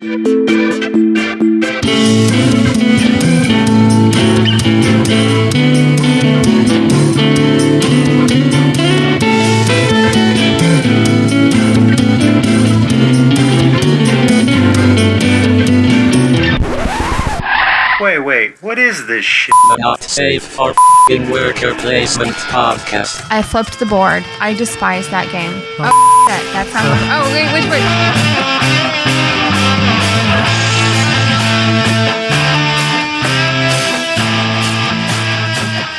Wait, what is this shit? Not safe for f***ing worker placement podcast. I flipped the board. I despise that game. Oh, shit. That's not what... Oh, wait.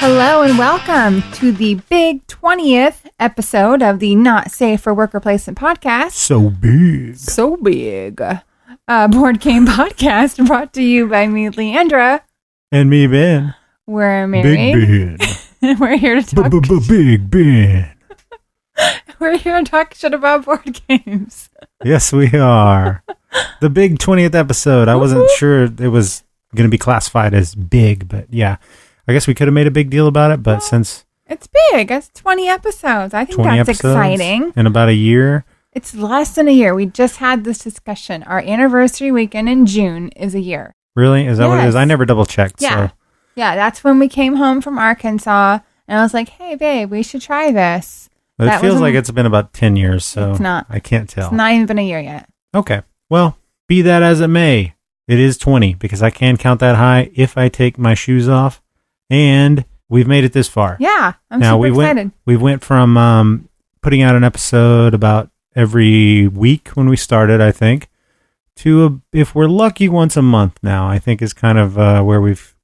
Hello and welcome to the big 20th episode of the Not Safe for Worker Placement podcast. So big. Board game podcast brought to you by me, Leandra. And me, Ben. We're married. Big Ben. We're here to talk. Big Ben. We're here to talk shit about board games. Yes, we are. The big 20th episode. I wasn't sure it was going to be classified as big, but yeah. I guess we could have made a big deal about it, but since... It's big. It's 20 episodes. I think 20 that's episodes exciting. In about a year. It's less than a year. We just had this discussion. Our anniversary weekend in June is a year. Really? Is that what it is? I never double checked. Yeah. So. Yeah, that's when we came home from Arkansas, and I was like, hey, babe, we should try this. But it feels like it's been about 10 years, so it's not. I can't tell. It's not even been a year yet. Okay. Well, be that as it may, it is 20, because I can count that high if I take my shoes off, and we've made it this far. Yeah, I'm super excited. We went from putting out an episode about every week when we started, I think, to if we're lucky, once a month now. I think is kind of where we've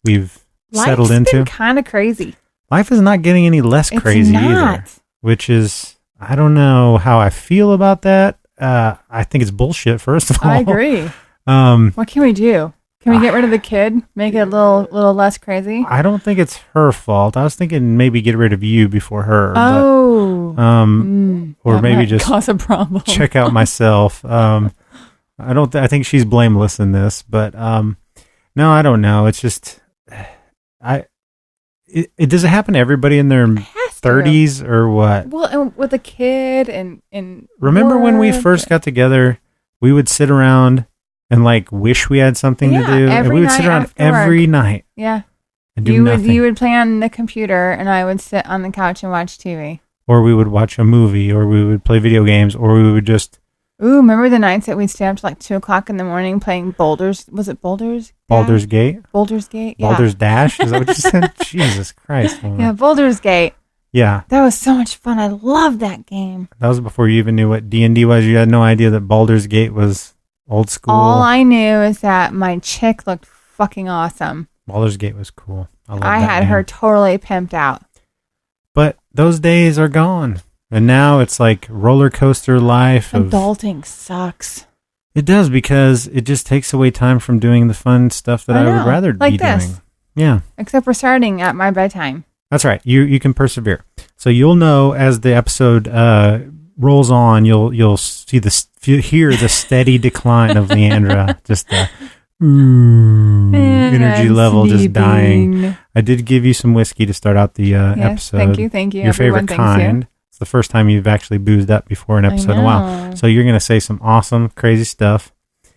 settled into. Life's been kind of crazy. Life is not getting any less crazy either, which is, I don't know how I feel about that. I think it's bullshit. First of all, I agree. What can we do? Can we get rid of the kid? Make it a little less crazy? I don't think it's her fault. I was thinking maybe get rid of you before her. Oh. But, or maybe just cause a problem. Check out myself. I think she's blameless in this, but no, I don't know. It's just it does it happen to everybody in their 30s or what? Well, and with a kid and remember when we first got together, we would sit around and like wish we had something to do, and we would sit around every night. Yeah. And do nothing. You would play on the computer, and I would sit on the couch and watch TV. Or we would watch a movie, or we would play video games, or we would just... Ooh, remember the nights that we'd stay up to like 2 o'clock in the morning playing Boulders? Was it Boulders? Baldur's Gate? Bouldur's Gate, yeah. Baldur's Dash? Is that what you said? Jesus Christ. Woman. Yeah, Bouldur's Gate. Yeah. That was so much fun. I love that game. That was before you even knew what D&D was. You had no idea that Baldur's Gate was old school. All I knew is that my chick looked fucking awesome. Baldur's Gate was cool. I had her totally pimped out. But those days are gone. And now it's like roller coaster life. Adulting sucks. It does, because it just takes away time from doing the fun stuff that I would rather be doing. Yeah. Except we're starting at my bedtime. That's right. You can persevere. So you'll know as the episode rolls on, you'll hear the steady decline of Leandra. Just the energy level just dying. I did give you some whiskey to start out the episode. Thank you. Your favorite kind. It's the first time you've actually boozed up before an episode in a while. So you're going to say some awesome, crazy stuff.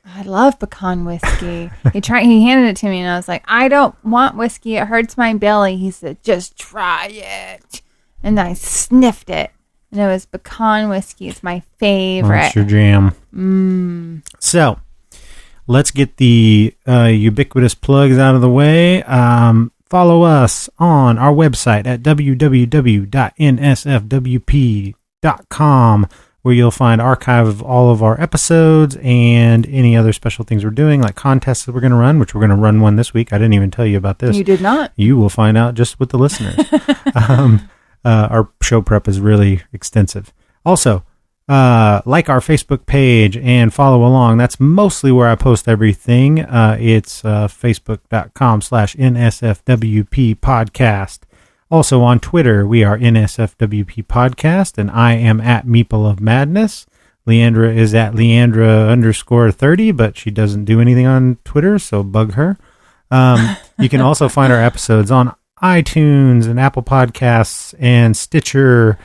I love pecan whiskey. He handed it to me, and I was like, I don't want whiskey. It hurts my belly. He said, just try it. And I sniffed it, and it was pecan whiskey. It's my favorite. That's your jam. So let's get the ubiquitous plugs out of the way. Follow us on our website at www.nsfwp.com, where you'll find archive of all of our episodes and any other special things we're doing, like contests that we're going to run, which we're going to run one this week. I didn't even tell you about this. You did not? You will find out just with the listeners. Our show prep is really extensive. Also, like our Facebook page and follow along. That's mostly where I post everything. It's facebook.com/NSFWP podcast. Also on Twitter, we are NSFWP podcast, and I am at Meeple of Madness. Leandra is at Leandra_30, but she doesn't do anything on Twitter, so bug her. You can also find our episodes on iTunes and Apple Podcasts and Stitcher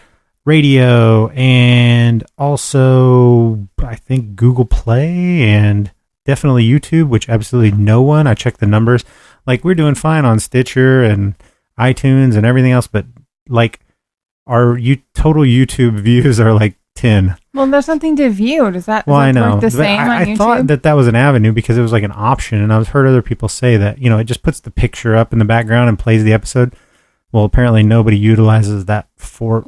Radio, and also I think Google Play and definitely YouTube, which absolutely no one. I checked the numbers. Like, we're doing fine on Stitcher and iTunes and everything else, but like our total YouTube views are like 10. Well, there's nothing to view. Does that I know. work the same on I YouTube? thought that was an avenue because it was like an option, and I've heard other people say that, it just puts the picture up in the background and plays the episode. Well, apparently nobody utilizes that for,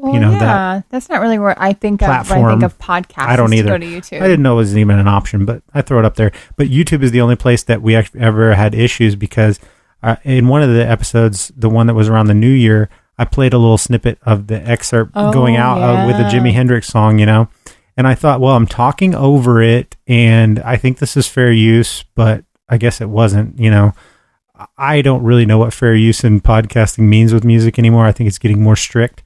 that's not really where I think platform. of when I think of podcasts. I don't either. Go to YouTube. I didn't know it was even an option, but I throw it up there. But YouTube is the only place that we ever had issues because in one of the episodes, the one that was around the New Year, I played a little snippet of the excerpt going out with the Jimi Hendrix song, and I thought, well, I'm talking over it, and I think this is fair use, but I guess it wasn't, I don't really know what fair use in podcasting means with music anymore. I think it's getting more strict.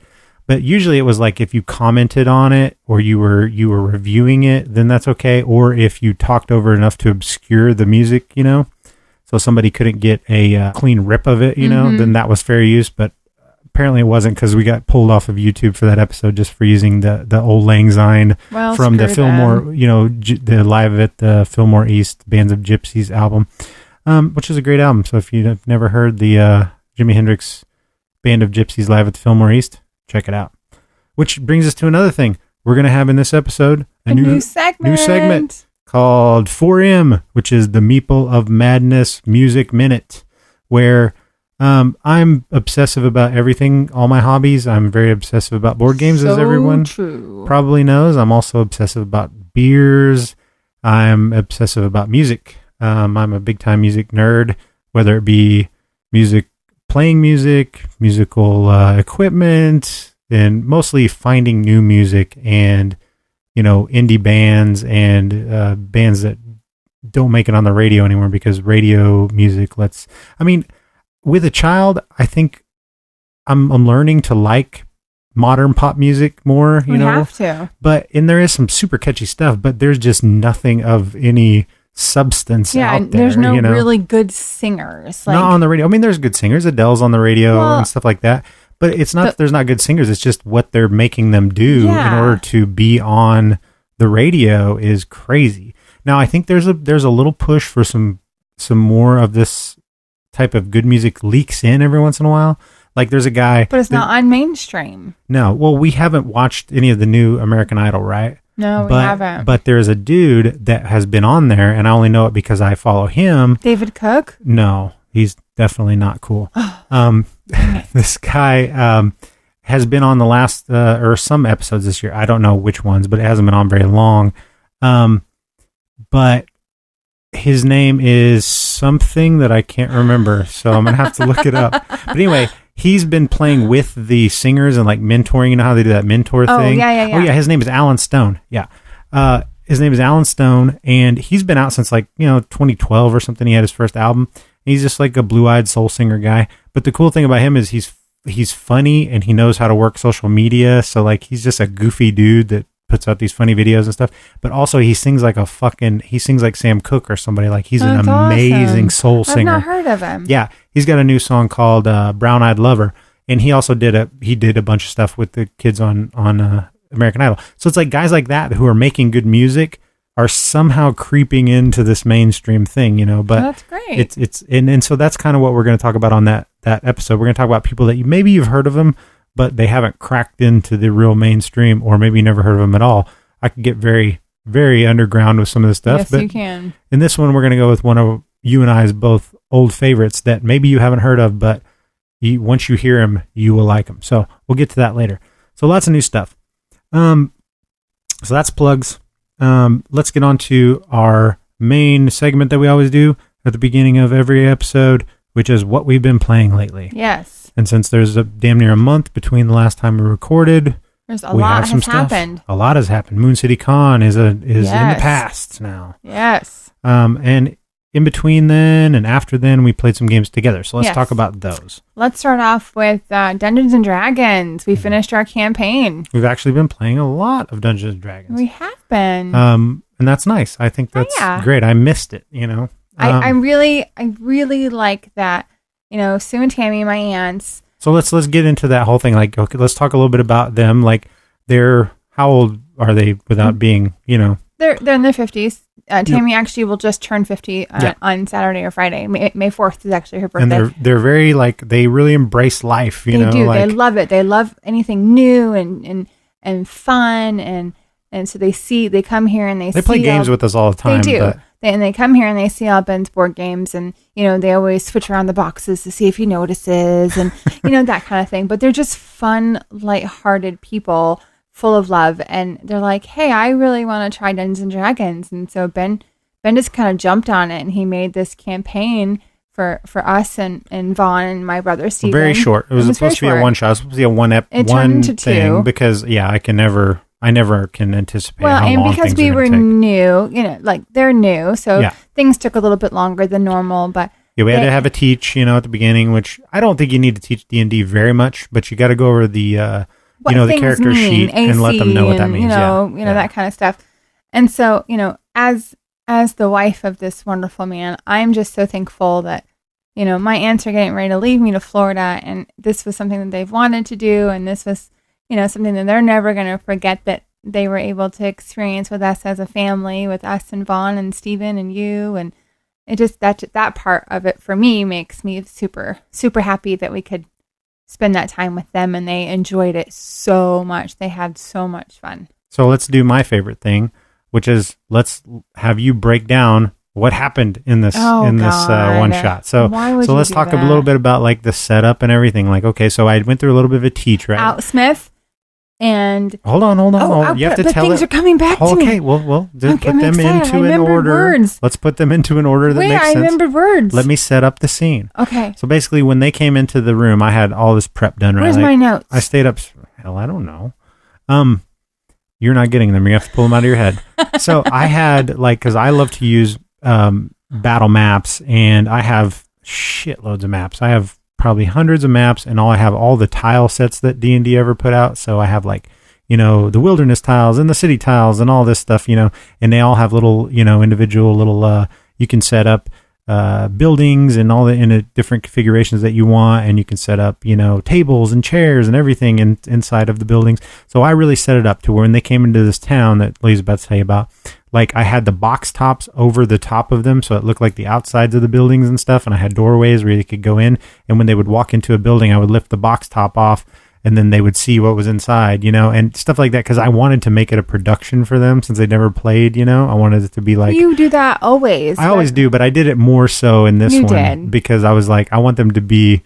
But usually it was like if you commented on it or you were reviewing it, then that's okay. Or if you talked over enough to obscure the music, so somebody couldn't get a clean rip of it, then that was fair use. But apparently it wasn't because we got pulled off of YouTube for that episode just for using the old Lang Syne from the Fillmore, the live at the Fillmore East Bands of Gypsies album. Which is a great album. So if you've never heard the Jimi Hendrix Band of Gypsies live at the Fillmore East, check it out. Which brings us to another thing. We're going to have in this episode a new segment called 4M, which is the Meeple of Madness Music Minute, where I'm obsessive about everything, all my hobbies. I'm very obsessive about board games, as everyone probably knows. I'm also obsessive about beers. I'm obsessive about music. I'm a big time music nerd, whether it be playing music, musical equipment, and mostly finding new music and, indie bands and bands that don't make it on the radio anymore because radio music with a child, I think I'm learning to like modern pop music more, We have to. and there is some super catchy stuff, but there's just nothing of any substance out there. There's no really good singers. Not on the radio. There's good singers. Adele's on the radio and stuff like that. But it's not that there's not good singers. It's just what they're making them do in order to be on the radio is crazy. Now, I think there's a little push for some more of this type of good music leaks in every once in a while. Like there's a guy. But it's not on mainstream. No. Well, we haven't watched any of the new American Idol, right? No, we haven't. But there's a dude that has been on there, and I only know it because I follow him. David Cook? No, he's definitely not cool. This guy has been on the last, or some episodes this year. I don't know which ones, but it hasn't been on very long. But his name is something that I can't remember, so I'm going to have to look it up. But anyway, he's been playing with the singers and like mentoring. You know how they do that mentor thing? Yeah. Oh, yeah. His name is Alan Stone. Yeah. His name is Alan Stone, and he's been out since 2012 or something. He had his first album. He's just like a blue-eyed soul singer guy. But the cool thing about him is he's funny and he knows how to work social media. So like he's just a goofy dude that puts out these funny videos and stuff. But also he sings like Sam Cooke or somebody. Like he's an amazing soul singer. I've not heard of him. Yeah, he's got a new song called "Brown Eyed Lover," and he also did a bunch of stuff with the kids on American Idol. So it's like guys like that who are making good music are somehow creeping into this mainstream thing, But that's great. And so that's kind of what we're going to talk about on that episode. We're going to talk about people that maybe you've heard of them, but they haven't cracked into the real mainstream, or maybe you never heard of them at all. I could get very, very underground with some of this stuff. Yes, but you can. In this one, we're going to go with one of you and I's both old favorites that maybe you haven't heard of, but once you hear them, you will like them. So we'll get to that later. So lots of new stuff. So that's plugs. Let's get on to our main segment that we always do at the beginning of every episode, which is what we've been playing lately. Yes. And since there's damn near a month between the last time we recorded, a lot has happened. A lot has happened. Moon City Con is in the past now. Yes. And in between then and after then, we played some games together. So let's talk about those. Let's start off with Dungeons and Dragons. We finished our campaign. We've actually been playing a lot of Dungeons and Dragons. We have been. And that's nice. I think that's great. I missed it, I really like that. Sue and Tammy, my aunts. So let's get into that whole thing. Like, okay, let's talk a little bit about them. Like, how old are they without being, They're in their 50s. Tammy actually will just turn 50 on Saturday or Friday. May 4th is actually her birthday. And they're very they really embrace life. You know, do. They love it. They love anything new and fun and so they come here and they play games with us all the time. They do. They come here and they see all Ben's board games, and they always switch around the boxes to see if he notices, and that kind of thing. But they're just fun, lighthearted people, full of love, and they're like, "Hey, I really want to try Dungeons and Dragons," and so Ben just kind of jumped on it, and he made this campaign for us and Vaughn and my brother Steven. Very short. It was supposed to be a one shot. It was supposed to be a one turned to thing 2 because I never can anticipate how long and because we were new, they're new, so things took a little bit longer than normal. But we had to have a teach, at the beginning, which I don't think you need to teach D&D very much, but you got to go over the the character sheet AC and let them know what that means. That kind of stuff. And so as the wife of this wonderful man, I'm just so thankful that my aunts are getting ready to leave me to Florida, and this was something that they've wanted to do, and this was something that they're never going to forget that they were able to experience with us as a family, with us and Vaughn and Steven and you. And it just, that part of it for me makes me super, super happy that we could spend that time with them, and they enjoyed it so much. They had so much fun. So let's do my favorite thing, which is let's have you break down what happened in this one shot. So let's talk a little bit about the setup and everything. Okay, so I went through a little bit of a teach, right? Outsmith. And hold on. You have to tell things are coming back to me. Okay, well, just put them into an order. Words. Let's put them into an order that makes sense. I remembered words. Let me set up the scene. Okay. So basically, when they came into the room, I had all this prep done. Where's my notes? I stayed up. Hell, I don't know. You're not getting them. You have to pull them out of your head. So I had because I love to use battle maps, and I have shitloads of maps. I have probably hundreds of maps, and I have all the tile sets that D&D ever put out. So I have the wilderness tiles and the city tiles and all this stuff, and they all have little, individual little, you can set up buildings and all in different configurations that you want, and you can set up, tables and chairs and everything inside of the buildings. So I really set it up to where when they came into this town that Lee's about to tell you about, I had the box tops over the top of them, so it looked like the outsides of the buildings and stuff, and I had doorways where they could go in, and when they would walk into a building, I would lift the box top off, and then they would see what was inside, and stuff like that, because I wanted to make it a production for them, since they never played, I wanted it to be You do that always. I always do, but I did it more so in this one, because I was I wanted them to be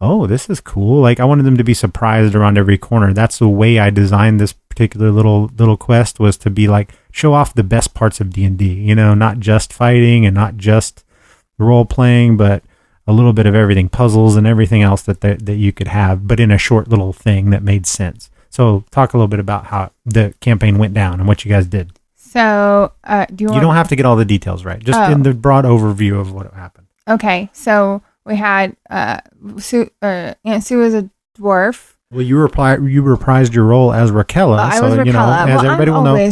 oh, this is cool. I wanted them to be surprised around every corner. That's the way I designed this particular little quest, was to be show off the best parts of D&D, not just fighting and not just role playing, but a little bit of everything, puzzles and everything else that you could have, but in a short little thing that made sense. So talk a little bit about how the campaign went down and what you guys did. So you don't have to get all the details right, just in the broad overview of what happened. Okay, so we had Aunt Sue was a dwarf. Well, you reprised your role as Raquella. I was Raquella. As everybody will know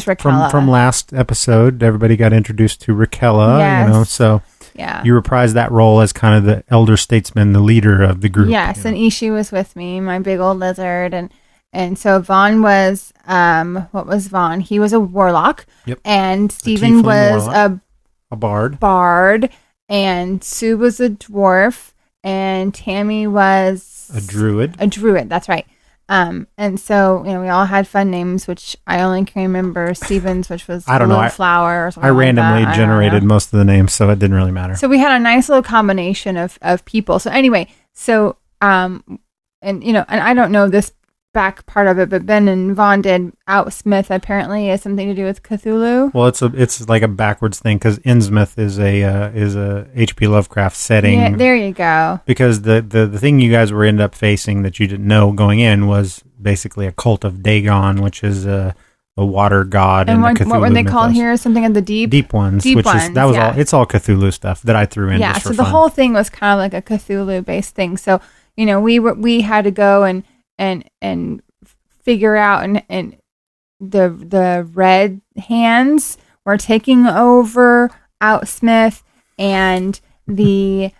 from last episode, everybody got introduced to Raquella. Yes. So you reprised that role as kind of the elder statesman, the leader of the group. Yes, and Ishi was with me, my big old lizard, and so Vaughn was what was Vaughn? He was a warlock. Yep. And Steven was a bard. And Sue was a dwarf, and Tammy was a druid. That's right. And so we all had fun names, which I only can remember Steven's, which was I don't know, flower or something. I randomly generated most of the names, so it didn't really matter. So we had a nice little combination of people. So anyway, and I don't know this back part of it, but Ben and Vaughn did Outsmith apparently has something to do with Cthulhu. Well, it's like a backwards thing, because Innsmouth is a H.P. Lovecraft setting. Yeah, there you go. Because the thing you guys were ended up facing that you didn't know going in was basically a cult of Dagon, which is a water god. And what were they called here? Something of the deep ones. All. It's all Cthulhu stuff that I threw in. Yeah, just for so the fun. whole thing was kind of like a Cthulhu based thing. So we had to go and figure out and the red hands were taking over Outsmith, and the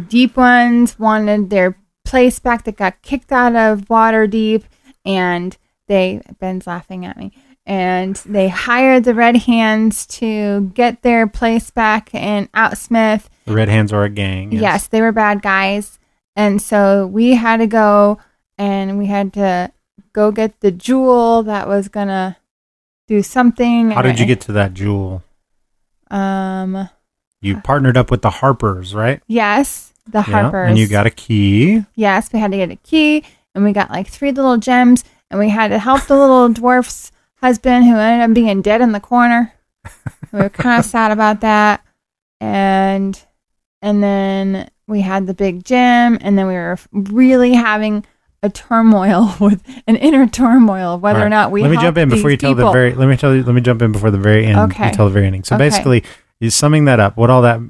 deep ones wanted their place back that got kicked out of Waterdeep, and Ben's laughing at me, and they hired the Red Hands to get their place back in Outsmith. The Red Hands are a gang. Yes, they were bad guys. And so we had to go, and we had to go get the jewel that was going to do something. How did you get to that jewel? You partnered up with the Harpers, right? Yes, the Harpers. And you got a key. Yes, we had to get a key, and we got like 3 little gems, and we had to help the little dwarf's husband who ended up being dead in the corner. We were kind of sad about that. And then we had the big gem, and then we were really having a turmoil with an inner turmoil of whether or not we. Let me jump in before you tell the very. Let me jump in before the very end. Okay. You tell the very ending. So basically, you're summing that up. What all that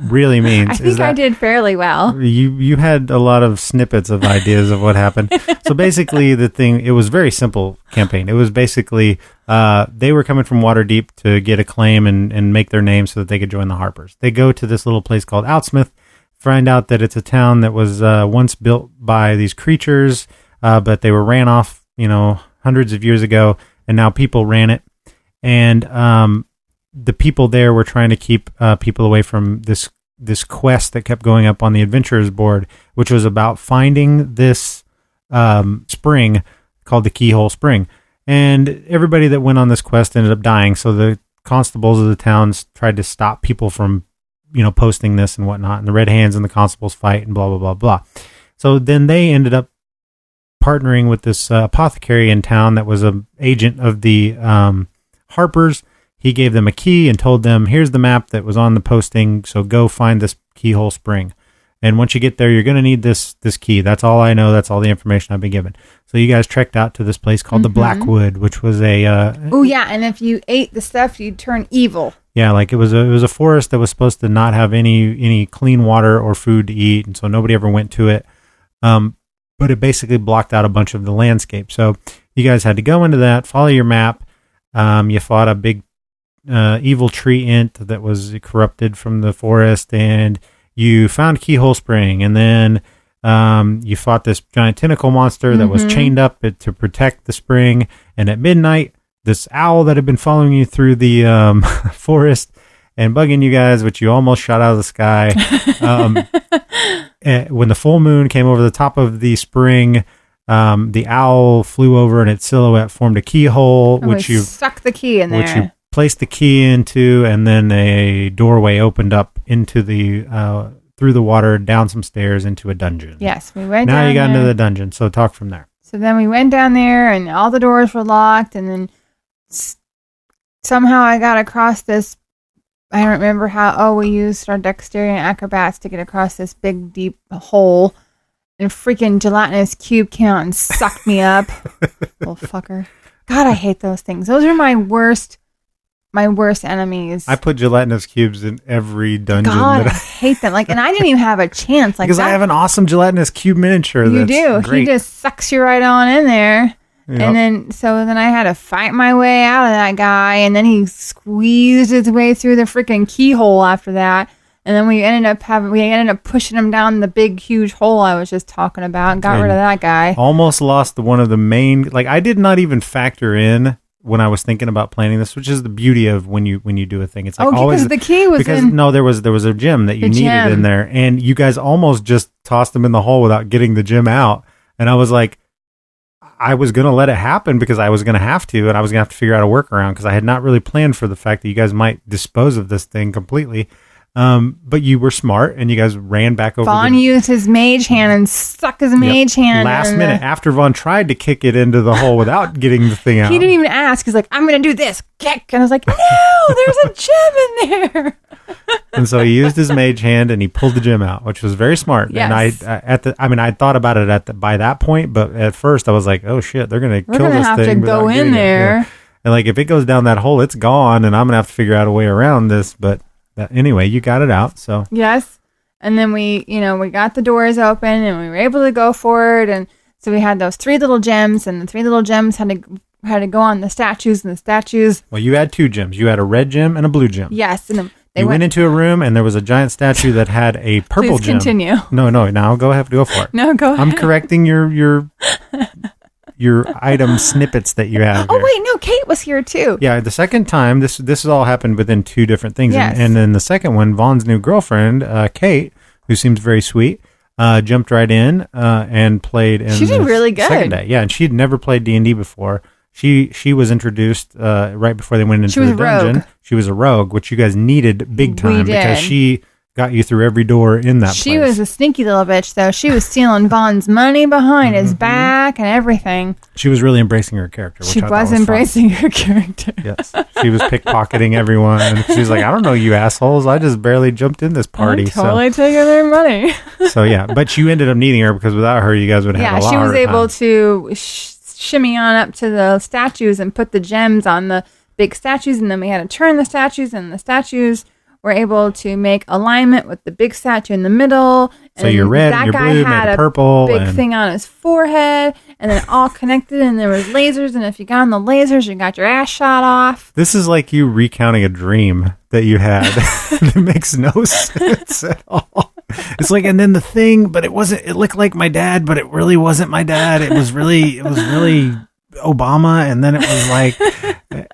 really means I is think that I did fairly well. You had a lot of snippets of ideas of what happened. So basically, it was a very simple campaign. It was basically they were coming from Waterdeep to get a claim and make their name so that they could join the Harpers. They go to this little place called Outsmith, find out that it's a town that was once built by these creatures, but they were ran off, hundreds of years ago, and now people ran it. And the people there were trying to keep people away from this quest that kept going up on the adventurers board, which was about finding this spring called the Keyhole Spring. And everybody that went on this quest ended up dying. So the constables of the towns tried to stop people from, posting this and whatnot. And the Red Hands and the constables fight and blah, blah, blah, blah. So then they ended up partnering with this apothecary in town that was an agent of the Harpers. He gave them a key and told them, here's the map that was on the posting, so go find this Keyhole Spring. And once you get there, you're going to need this key. That's all I know. That's all the information I've been given. So you guys trekked out to this place called the Blackwood, which was a... oh, yeah, and if you ate the stuff, you'd turn evil. Yeah, like it was a forest that was supposed to not have any clean water or food to eat, and so nobody ever went to it. But it basically blocked out a bunch of the landscape. So you guys had to go into that, follow your map. You fought a big evil tree ant that was corrupted from the forest, and you found Keyhole Spring, and then you fought this giant tentacle monster that was chained up to protect the spring. And at midnight, this owl that had been following you through the forest and bugging you guys, which you almost shot out of the sky. When the full moon came over the top of the spring, the owl flew over, and its silhouette formed a keyhole, which you stuck the key in there. Which you placed the key into, and then a doorway opened up into the through the water, down some stairs into a dungeon. Yes, we went. Now you got into the dungeon, so talk from there. So then we went down there, and all the doors were locked, and then somehow I got across this. I don't remember how. Oh, we used our dexterity and acrobats to get across this big, deep hole, and a freaking gelatinous cube came out and sucked me up. Little fucker. God, I hate those things. Those are my worst enemies. I put gelatinous cubes in every dungeon. God, I hate them. And I didn't even have a chance. Because I have an awesome gelatinous cube miniature. You do. Great. He just sucks you right on in there. Yep. And then I had to fight my way out of that guy, and then he squeezed his way through the freaking keyhole after that. And then we ended up pushing him down the big, huge hole I was just talking about and got rid of that guy. Almost lost one of the main, I did not even factor in when I was thinking about planning this, which is the beauty of when you do a thing. It's always because the key was there was a gem that you needed in there, and you guys almost just tossed him in the hole without getting the gem out. And I was like, I was going to let it happen because I was going to have to, and I was going to have to figure out a workaround because I had not really planned for the fact that you guys might dispose of this thing completely. But you were smart, and you guys ran back over. Vaughn used his mage hand and stuck his mage hand last minute after Vaughn tried to kick it into the hole without getting the thing out. He didn't even ask. He's like, I'm going to do this. Kick. And I was like, no, there's a gem in there. And so he used his mage hand, and he pulled the gem out, which was very smart. Yes. And I thought about it by that point, but at first I was like, oh shit, they're going to kill this thing. We're going to have to go in there. And if it goes down that hole, it's gone, and I'm going to have to figure out a way around this, but anyway, you got it out. So yes, and then we got the doors open, and we were able to go forward, and so we had those 3 little gems, and the 3 little gems had to go on the statues, and the statues. Well, you had 2 gems. You had a red gem and a blue gem. Yes, and you went into a room, and there was a giant statue that had a purple Please gem. Continue. No. Now go for it. No, go ahead. I'm correcting your your item snippets that you have. Oh here. wait, no, Kate was here too. Yeah, the second time, this all happened within two different things. Yes. And then the second one, Vaughn's new girlfriend, Kate, who seems very sweet, jumped right in and played. She did really good. Second day. Yeah, and she'd never played D&D before. She was introduced right before they went into the dungeon. Rogue. She was a rogue, which you guys needed big time because she got you through every door in that place. She was a sneaky little bitch, though. She was stealing Vaughn's money behind his back and everything. She was really embracing her character. Which She I thought was was embracing her character. Yes. She was pickpocketing everyone. She was like, I don't know you assholes. I just barely jumped in this party. I'm totally taking their money. So yeah, but you ended up needing her because without her, you guys would have had a lot she was harder able time. to shimmy on up to the statues and put the gems on the big statues, and then we had to turn the statues, and the statues were able to make alignment with the big statue in the middle. So your red, that your guy blue, had made a purple, big and thing on his forehead, and then it all connected, and there was lasers, and if you got on the lasers, you got your ass shot off. this is like you recounting a dream that you had. It makes no sense at all. It's like, and then the thing, but it looked like my dad, but it really wasn't my dad. It was really Obama. And then it was like,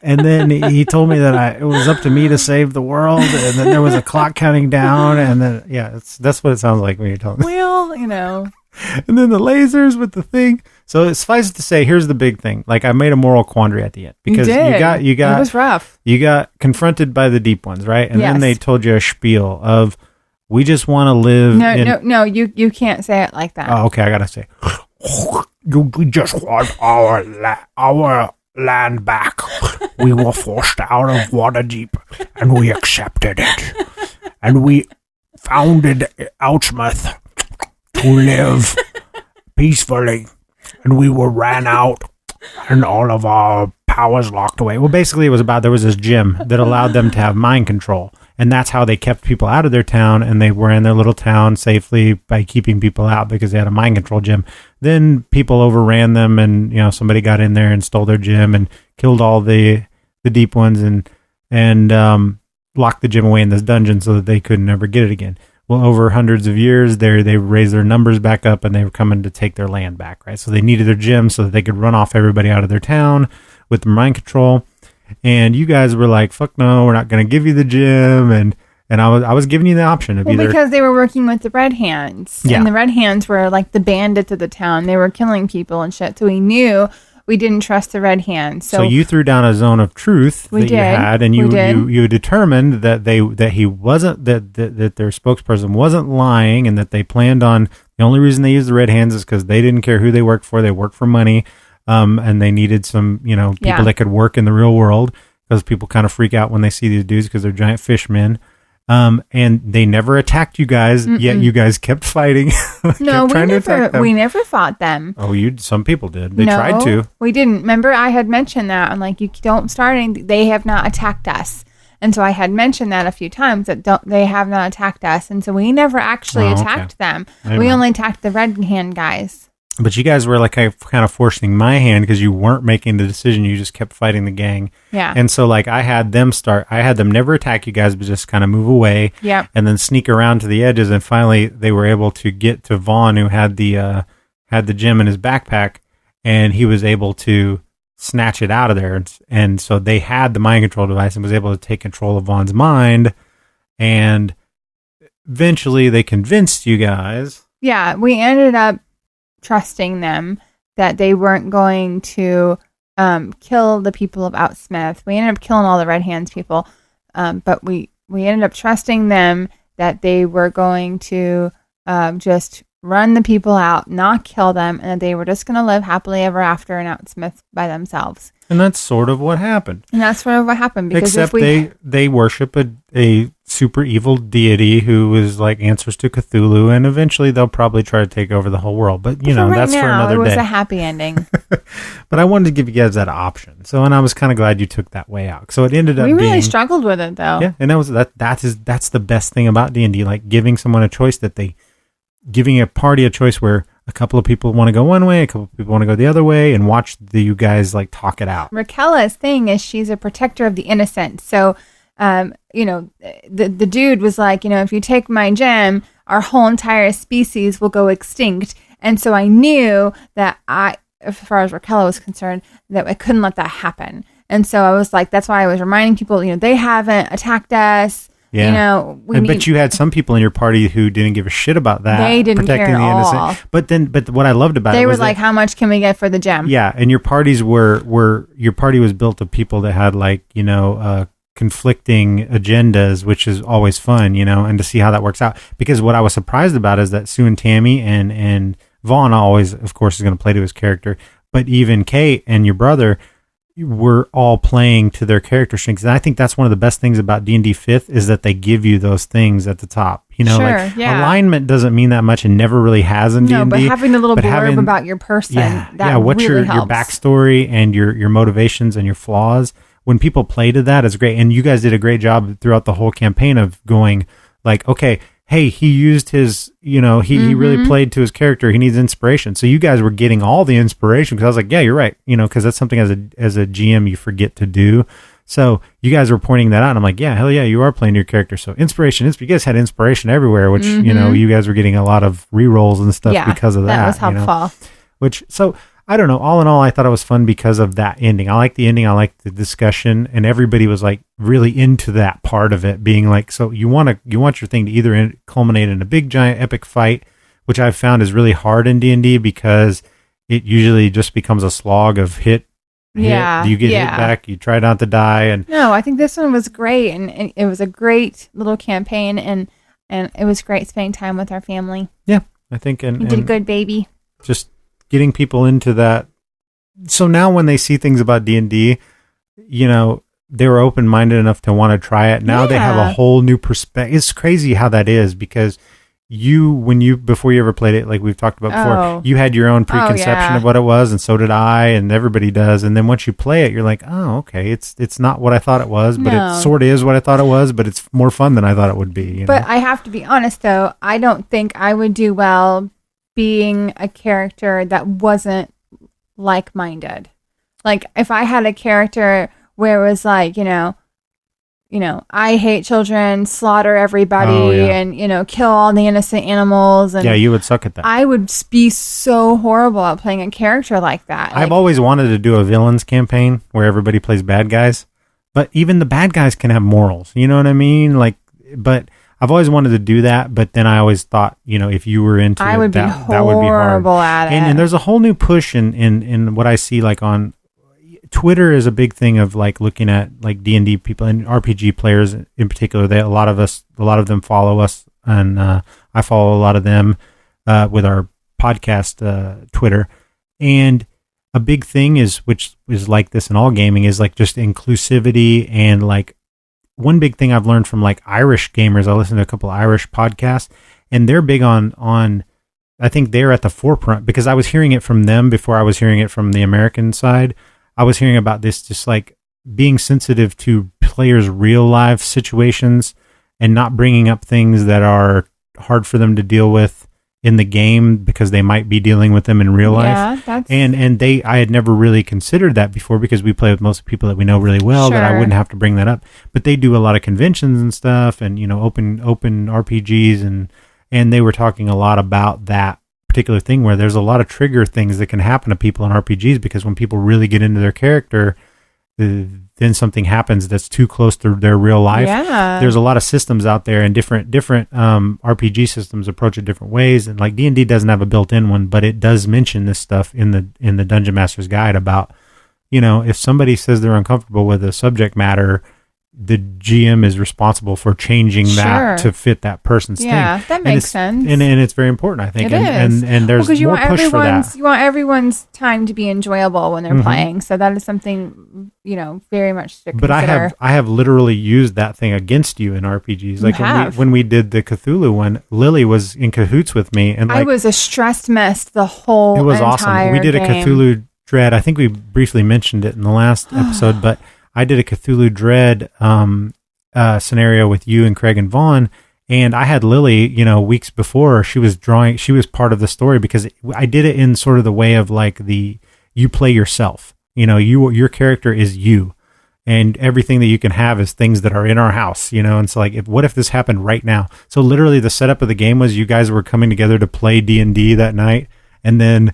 and then he told me that it was up to me to save the world. And then there was a clock counting down. And then, yeah, that's what it sounds like when you're telling me. Well, And then the lasers with the thing. So suffice it to say, here's the big thing. Like I made a moral quandary at the end because you got it was rough. You got confronted by the deep ones, right? And then Yes. they told you a spiel of, we just want to live. No, you can't say it like that. Oh, okay. I gotta say, we just want our land back. We were forced out of Waterdeep, and we accepted it, and we founded Ouchmouth to live peacefully, and we were ran out, and all of our powers locked away. Well, basically, it was about there was this gym that allowed them to have mind control. And that's how they kept people out of their town, and they were in their little town safely by keeping people out because they had a mind control gym. Then people overran them, and somebody got in there and stole their gym and killed all the deep ones and locked the gym away in this dungeon so that they could never get it again. Well, over hundreds of years, they raised their numbers back up, and they were coming to take their land back, right? So they needed their gym so that they could run off everybody out of their town with the mind control. And you guys were like, fuck no, we're not going to give you the gym. And I was giving you the option of either. Because they were working with the Red Hands. Yeah. And the Red Hands were like the bandits of the town. They were killing people and shit. So we knew we didn't trust the Red Hands. So you threw down a zone of truth We that you did. had, and We did. you determined that he wasn't that their spokesperson wasn't lying, and that they planned on the only reason they used the Red Hands is because they didn't care who they worked for. They worked for money, and they needed some people that could work in the real world. Because people kind of freak out when they see these dudes because they're giant fishmen. And they never attacked you guys, yet you guys kept fighting. no, kept we never fought them. Oh, some people did. They tried to. We didn't. Remember, I had mentioned that. I'm like, you don't start anything. They have not attacked us. And so I had mentioned that a few times that they have not attacked us. And so we never actually attacked them. We only attacked the Red Hand guys. But you guys were like kind of forcing my hand because you weren't making the decision. You just kept fighting the gang. Yeah. And so like I had them never attack you guys, but just kind of move away. Yeah. And then sneak around to the edges. And finally they were able to get to Vaughn, who had the gem in his backpack, and he was able to snatch it out of there. And so they had the mind control device and was able to take control of Vaughn's mind. And eventually they convinced you guys. Yeah. We ended up trusting them that they weren't going to kill the people of Outsmith. We ended up killing all the Red Hands people, but we ended up trusting them that they were going to just run the people out, not kill them, and that they were just going to live happily ever after in Outsmith by themselves. And that's sort of what happened. And that's sort of what happened. Because except they worship a super evil deity who is like answers to Cthulhu, and eventually they'll probably try to take over the whole world. But that's for another day. It was a happy ending. But I wanted to give you guys that option. So, and I was kind of glad you took that way out. So it ended up we really being, struggled with it though. Yeah, and that's the best thing about D&D, like giving someone a choice giving a party a choice where a couple of people want to go one way, a couple of people want to go the other way, and watch you guys like talk it out. Raquela's thing is she's a protector of the innocent. So, the dude was like, if you take my gem, our whole entire species will go extinct. And so I knew that as far as Raquel was concerned, that I couldn't let that happen. And so I was like, that's why I was reminding people, they haven't attacked us. Yeah. But you had some people in your party who didn't give a shit about that. They didn't care at all. But what I loved about it they was were like, how much can we get for the gem? Yeah, and your parties your party was built of people that had conflicting agendas, which is always fun, and to see how that works out. Because what I was surprised about is that Sue and Tammy and Vaughn always, of course, is going to play to his character, but even Kate and your brother were all playing to their character strengths. And I think that's one of the best things about D&D 5th is that they give you those things at the top. Alignment doesn't mean that much and never really has in D&D. No, but having a little blurb about your person, what's really your helps. backstory and your motivations and your flaws. When people play to that, it's great. And you guys did a great job throughout the whole campaign of going like, okay, hey, he used his, he really played to his character. He needs inspiration. So you guys were getting all the inspiration because I was like, yeah, you're right. Because that's something as a GM you forget to do. So you guys were pointing that out. And I'm like, yeah, hell yeah, you are playing your character. So inspiration, you guys had inspiration everywhere, which, you guys were getting a lot of rerolls and stuff because of that. That was helpful. So I don't know. All in all, I thought it was fun because of that ending. I like the ending. I like the discussion, and everybody was like really into that part of it. Being like, so you want your thing to either culminate in a big giant epic fight, which I've found is really hard in D&D because it usually just becomes a slog of hit. You get hit back. You try not to die. And no, I think this one was great, and it was a great little campaign, and it was great spending time with our family. Yeah, I think you did a good, baby. Just getting people into that. So now when they see things about D&D, they were open-minded enough to want to try it. Now they have a whole new perspective. It's crazy how that is because before you ever played it, like we've talked about before, you had your own preconception of what it was, and so did I, and everybody does. And then once you play it, you're like, oh, okay, it's not what I thought it was, but it sort of is what I thought it was, but it's more fun than I thought it would be. But I have to be honest, though, I don't think I would do well being a character that wasn't like-minded. Like if I had a character where it was like, I hate children, slaughter everybody, and kill all the innocent animals, and you would suck at that. I would be so horrible at playing a character like that. I've always wanted to do a villains campaign where everybody plays bad guys, but even the bad guys can have morals. You know what I mean? But I've always wanted to do that, but then I always thought, if you were into that would be hard. At it. And there's a whole new push in what I see like on Twitter is a big thing of like looking at like D&D people and RPG players in particular. A lot of them follow us, and I follow a lot of them with our podcast Twitter. And a big thing which is like this in all gaming is like just inclusivity and like. One big thing I've learned from like Irish gamers, I listen to a couple of Irish podcasts, and they're big on I think they're at the forefront because I was hearing it from them before I was hearing it from the American side. I was hearing about this just like being sensitive to players' real life situations and not bringing up things that are hard for them to deal with in the game because they might be dealing with them in real life. I had never really considered that before because we play with most people that we know really well that I wouldn't have to bring that up. But they do a lot of conventions and stuff and, open RPGs and they were talking a lot about that particular thing where there's a lot of trigger things that can happen to people in RPGs because when people really get into their character, then something happens that's too close to their real life. Yeah. There's a lot of systems out there and different RPG systems approach it different ways. And like D&D doesn't have a built-in one, but it does mention this stuff in the Dungeon Master's Guide about, if somebody says they're uncomfortable with a subject matter, the GM is responsible for changing that to fit that person's thing. Yeah, that makes sense. And it's very important, I think. It is. And there's more push for that. You want everyone's time to be enjoyable when they're playing. So that is something, very much to consider. But I have literally used that thing against you in RPGs. Like when we did the Cthulhu one, Lily was in cahoots with me. And I was a stressed mess the whole entire game. It was awesome. We did a Cthulhu Dread. I think we briefly mentioned it in the last episode, but I did a Cthulhu Dread scenario with you and Craig and Vaughn, and I had Lily, weeks before she was part of the story because I did it in sort of the way of like you play yourself, your character is you, and everything that you can have is things that are in our house, and so like, what if this happened right now? So literally the setup of the game was you guys were coming together to play D&D that night, and then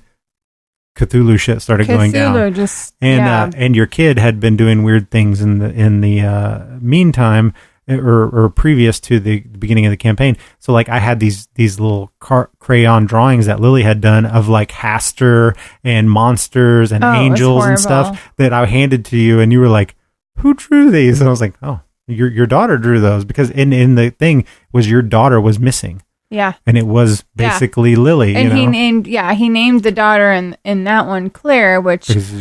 Cthulhu shit started going down. And your kid had been doing weird things in the meantime, or previous to the beginning of the campaign. So like I had these little crayon drawings that Lily had done of like Hastur and monsters and angels and stuff that I handed to you, and you were like, "Who drew these?" And I was like, "Oh, your daughter drew those," because in the thing was your daughter was missing. Yeah. And it was basically Lily. And he named the daughter in that one Claire, which was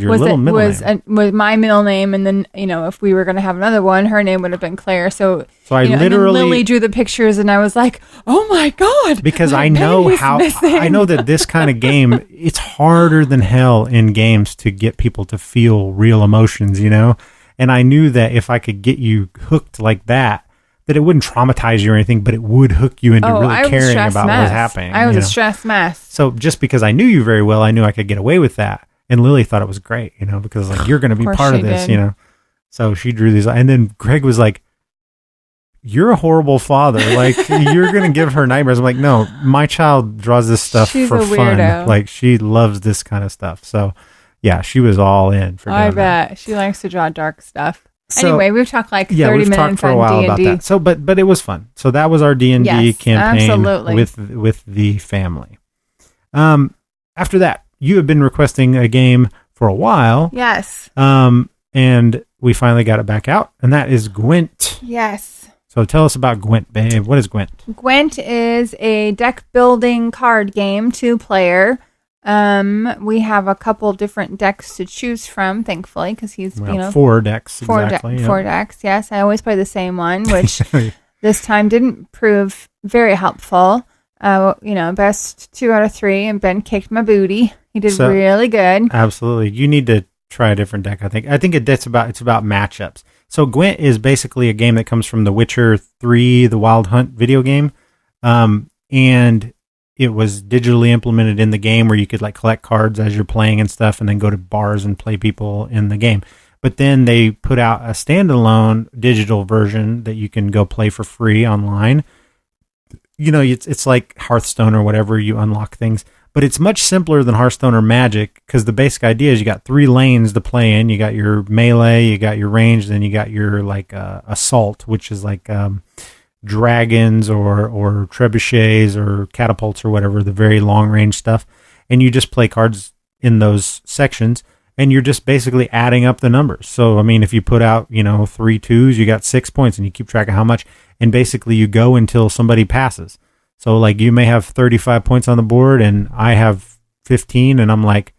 my middle name. And then, if we were going to have another one, her name would have been Claire. So I literally, and then Lily drew the pictures, and I was like, oh my God. Because I know that this kind of game, it's harder than hell in games to get people to feel real emotions, And I knew that if I could get you hooked like that it wouldn't traumatize you or anything, but it would hook you into really caring about what was happening. I was a stressed mess. So just because I knew you very well, I knew I could get away with that. And Lily thought it was great, because like, you're going to be part of this, So she drew these. And then Greg was like, "You're a horrible father. Like, you're going to give her nightmares." I'm like, "No, my child draws this stuff for fun. Like, she loves this kind of stuff." So yeah, she was all in for I bet. She likes to draw dark stuff. So, anyway, we've talked like 30 minutes talked for a while on D&D. about that. So, but it was fun. So that was our D&D campaign absolutely. with the family. After that, you have been requesting a game for a while. Yes. And we finally got it back out, and that is Gwent. Yes. So tell us about Gwent, babe. What is Gwent? Gwent is a deck building card game, 2-player. We have a couple different decks to choose from, thankfully, because he's 4 decks exactly. 4 decks. Yes, I always play the same one, which this time didn't prove very helpful. Best 2 out of 3, and Ben kicked my booty. He did really good. Absolutely, you need to try a different deck. I think it's about matchups. So Gwent is basically a game that comes from The Witcher 3, the Wild Hunt video game, and it was digitally implemented in the game where you could like collect cards as you're playing and stuff, and then go to bars and play people in the game. But then they put out a standalone digital version that you can go play for free online. It's like Hearthstone or whatever. You unlock things, but it's much simpler than Hearthstone or Magic, because the basic idea is you got 3 lanes to play in. You got your melee, you got your range, then you got your like assault, which is like dragons or trebuchets or catapults or whatever, the very long range stuff. And you just play cards in those sections, and you're just basically adding up the numbers. So, I mean, if you put out, 3 2s, you got 6 points, and you keep track of how much, and basically you go until somebody passes. So like you may have 35 points on the board and I have 15, and I'm like,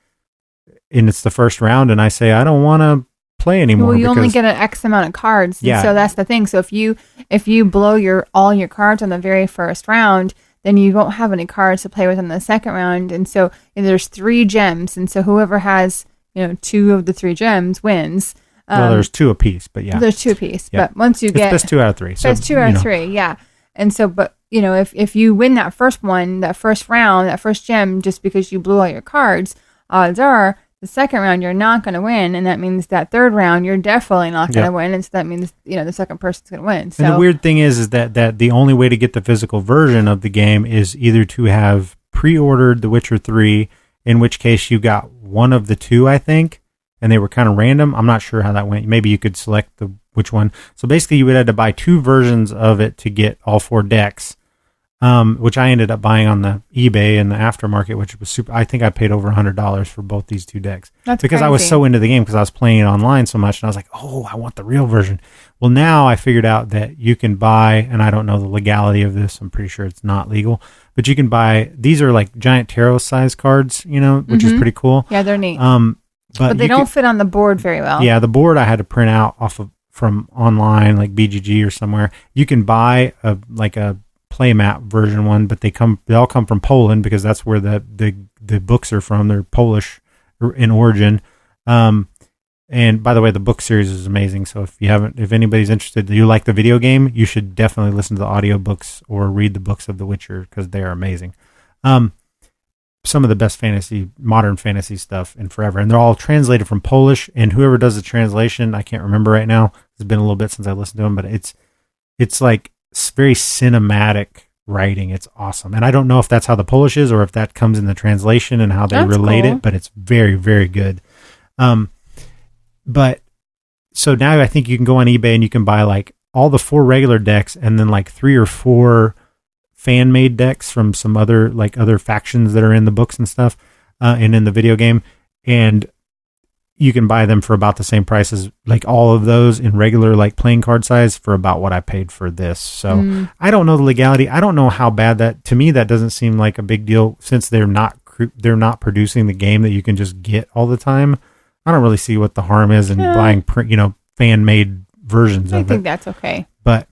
and it's the first round, and I say, I don't want to play anymore. Well, you only get an X amount of cards. Yeah. So that's the thing. So if you blow all your cards on the very first round, then you won't have any cards to play with in the second round. And so there's 3 gems. And so whoever has, 2 of the 3 gems wins. Well, there's 2 apiece, but yeah. There's 2 apiece. Yeah. But once you get... It's best 2 out of 3. So best 2 out of 3, yeah. And so, but, if you win that first one, that first round, that first gem, just because you blew all your cards, odds are the second round you're not going to win, and that means that third round you're definitely not going to win, and so that means the second person's going to win. So, and the weird thing is that the only way to get the physical version of the game is either to have pre-ordered The Witcher 3, in which case you got one of the 2, I think, and they were kind of random. I'm not sure how that went. Maybe you could select which one. So basically you would have to buy 2 versions of it to get all 4 decks. Which I ended up buying on the eBay in the aftermarket, which was super. I think I paid over $100 for both these 2 decks. That's because crazy. I was so into the game, because I was playing it online so much, and I was like, oh, I want the real version. Well, now I figured out that you can buy, and I don't know the legality of this. I'm pretty sure it's not legal, but you can buy. These are like giant tarot size cards, which is pretty cool. Yeah, they're neat. But they don't fit on the board very well. Yeah, the board I had to print out from online, like BGG or somewhere. You can buy a playmat version one, but they all come from Poland, because that's where the books are from. They're Polish in origin. And by the way, the book series is amazing. So if anybody's interested, you like the video game, you should definitely listen to the audiobooks or read the books of The Witcher, because they are amazing. Some of the best modern fantasy stuff in forever. And they're all translated from Polish, and whoever does the translation, I can't remember right now. It's been a little bit since I listened to them, but it's like very cinematic writing. It's awesome. And I don't know if that's how the Polish is or if that comes in the translation and how they That's relate cool. it, but it's very, very good. But so now I think you can go on eBay and you can buy like all the 4 regular decks and then like 3 or 4 fan made decks from some other factions that are in the books and stuff, and in the video game. And you can buy them for about the same price as like all of those in regular like playing card size for about what I paid for this. So I don't know the legality. I don't know how bad that, to me, that doesn't seem like a big deal since they're not producing the game that you can just get all the time. I don't really see what the harm is in buying fan made versions of it. I think that's okay. But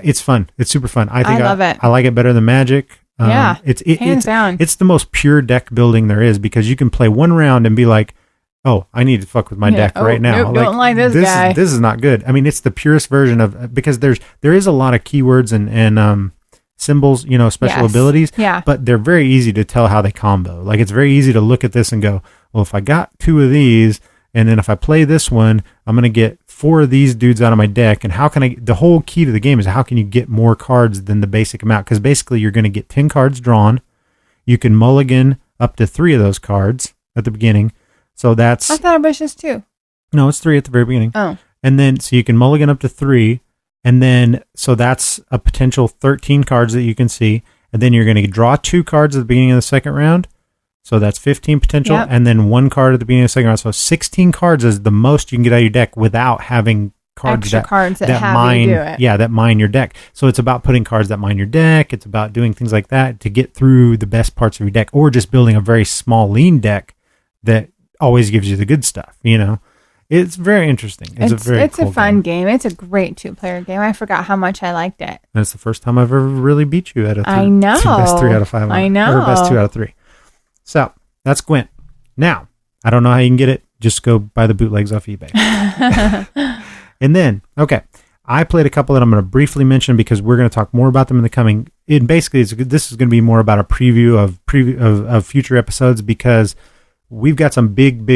it's fun. It's super fun. I love it. I like it better than Magic. Hands down. It's the most pure deck building there is because you can play one round and be like, oh, I need to fuck with my deck right now. Nope, don't like this guy. This is not good. I mean, it's the purest version of, because there is a lot of keywords and symbols, special abilities. Yeah. But they're very easy to tell how they combo. Like it's very easy to look at this and go, well, if I got 2 of these, and then if I play this one, I'm going to get 4 of these dudes out of my deck. And how can the whole key to the game is how can you get more cards than the basic amount? Because basically you're going to get 10 cards drawn. You can mulligan up to 3 of those cards at the beginning. So that's... I thought it was just 2. No, it's 3 at the very beginning. Oh. And then, so you can mulligan up to 3. And then, so that's a potential 13 cards that you can see. And then you're going to draw 2 cards at the beginning of the second round. So that's 15 potential. Yep. And then 1 card at the beginning of the second round. So 16 cards is the most you can get out of your deck without having cards cards that have mine, you do it. Yeah, that mine your deck. So it's about putting cards that mine your deck. It's about doing things like that to get through the best parts of your deck, or just building a very small, lean deck that always gives you the good stuff. It's very interesting. It's a cool fun game. It's a great 2-player game. I forgot how much I liked it. That's the first time I've ever really beat you at a I know. best 3 out of 5. I know. Or best 2 out of 3. So that's Gwent. Now, I don't know how you can get it. Just go buy the bootlegs off eBay. And then, okay, I played a couple that I'm going to briefly mention because we're going to talk more about them in the coming. This is going to be more about a preview of future episodes because we've got some big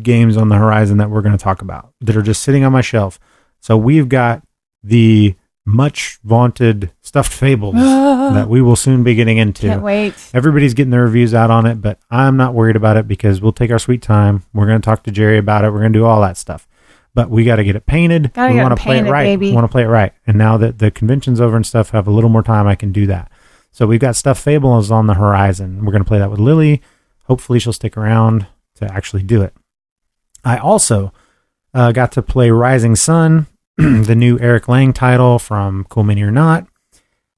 games on the horizon that we're going to talk about that are just sitting on my shelf. So we've got the much vaunted Stuffed Fables that we will soon be getting into. Can't wait. Everybody's getting their reviews out on it, but I'm not worried about it because we'll take our sweet time. We're going to talk to Jerry about it. We're going to do all that stuff. But we got to get it painted. We want to play it right. Baby. We want to play it right. And now that the convention's over and stuff, have a little more time, I can do that. So we've got Stuffed Fables on the horizon. We're going to play that with Lily. Hopefully she'll stick around to actually do it. I also got to play Rising Sun, the new Eric Lang title from Cool Mini or Not.